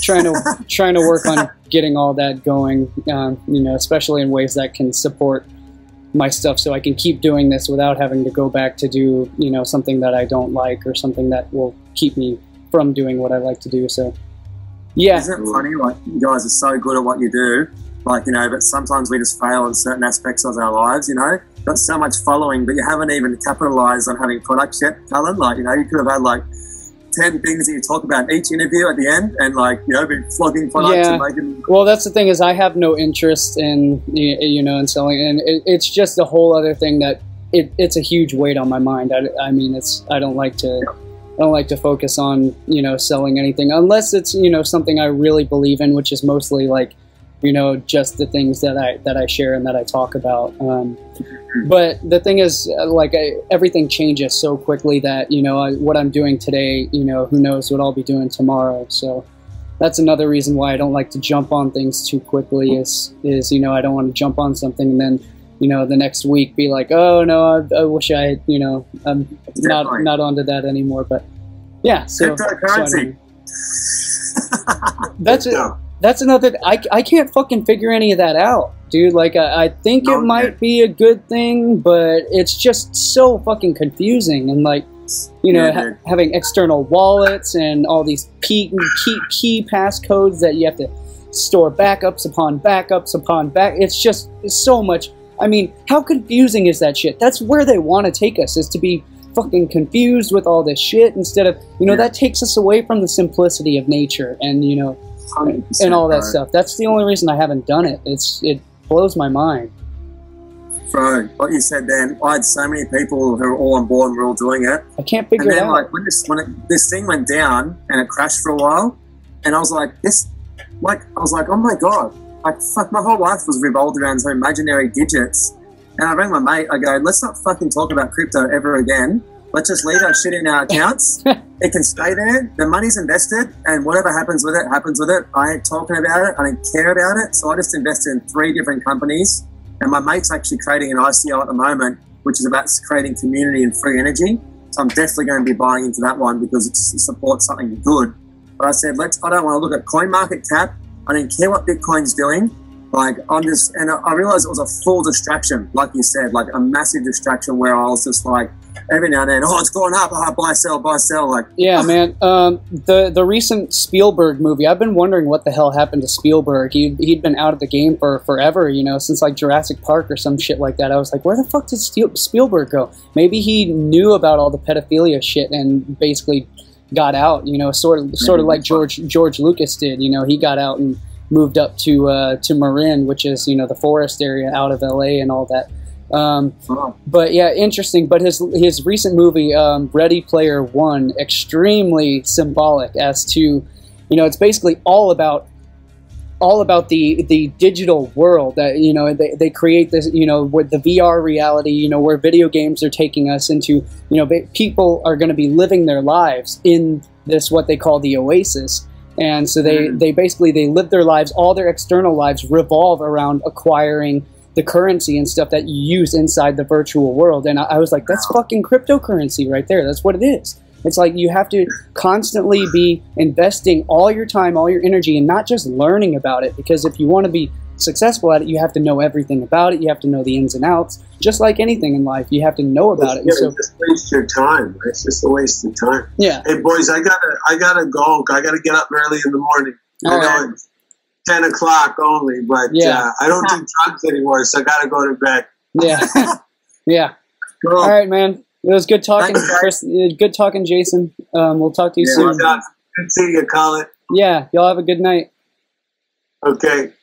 trying to work on getting all that going. Especially in ways that can support my stuff, so I can keep doing this without having to go back to do something that I don't like or something that will keep me from doing what I like to do. So yeah, isn't it funny, like, you guys are so good at what you do, but sometimes we just fail in certain aspects of our lives. Got so much following, but you haven't even capitalized on having products yet, Cullen. You could have had 10 things that you talk about in each interview at the end, and been flogging products and making. Well, that's the thing, is I have no interest in in selling, and it's just a whole other thing that it's a huge weight on my mind. I don't like to focus on selling anything unless it's something I really believe in, which is mostly just the things that I share and that I talk about. But the thing is, everything changes so quickly that what I'm doing today, who knows what I'll be doing tomorrow. So that's another reason why I don't like to jump on things too quickly. Is I don't want to jump on something and then the next week be like, oh no, I wish I had, I'm not onto that anymore. But yeah, so cryptocurrency. That's it. That's another. I can't fucking figure any of that out, dude. I think it might be a good thing, but it's just so fucking confusing. And having external wallets and all these key passcodes that you have to store backups upon backups upon back. It's so much. I mean, how confusing is that shit? That's where they want to take us, is to be fucking confused with all this shit instead of that takes us away from the simplicity of nature and and all that stuff. That's the only reason I haven't done it. It blows my mind. Bro, what you said then, I had so many people who were all on board and we were all doing it. I can't figure it out. When this thing went down and it crashed for a while, and I was like, oh my God, fuck, my whole life was revolved around some imaginary digits. And I rang my mate, I go, let's not fucking talk about crypto ever again. Let's just leave our shit in our accounts. It can stay there. The money's invested, and whatever happens with it, happens with it. I ain't talking about it. I don't care about it. So I just invested in 3 different companies. And my mate's actually creating an ICO at the moment, which is about creating community and free energy. So I'm definitely going to be buying into that one because it supports something good. But I said, I don't want to look at coin market cap. I don't care what Bitcoin's doing. And I realized it was a full distraction, like you said, a massive distraction where I was just every now and then, it's going up, buy, sell. Yeah, man. The recent Spielberg movie, I've been wondering what the hell happened to Spielberg. He'd been out of the game for forever, since Jurassic Park or some shit like that. I was like, where the fuck did Spielberg go? Maybe he knew about all the pedophilia shit and basically got out, sort of like George Lucas did. He got out and moved up to Marin, which is the forest area out of LA and all that. But yeah, interesting. But his recent movie, Ready Player One, extremely symbolic as to, it's basically all about the digital world that they create this with the VR reality where video games are taking us into people are going to be living their lives in this what they call the oasis. And so they basically live their lives, all their external lives revolve around acquiring the currency and stuff that you use inside the virtual world. And I was like, that's fucking cryptocurrency right there. That's what it is. It's like you have to constantly be investing all your time, all your energy, and not just learning about it. Because if you want to be successful at it, you have to know everything about it. You have to know the ins and outs. Just like anything in life, you have to know about it. And so, just waste your time. It's just a waste of time. Yeah. Hey boys, I gotta go. I gotta get up early in the morning. I know it's 10 o'clock only, but I don't do drugs anymore, so I gotta go to bed. Yeah. Yeah. Cool. All right, man. It was good talking, Chris. Good talking, Jason. We'll talk to you soon. Good to see you, Cullen. Yeah. Y'all have a good night. Okay.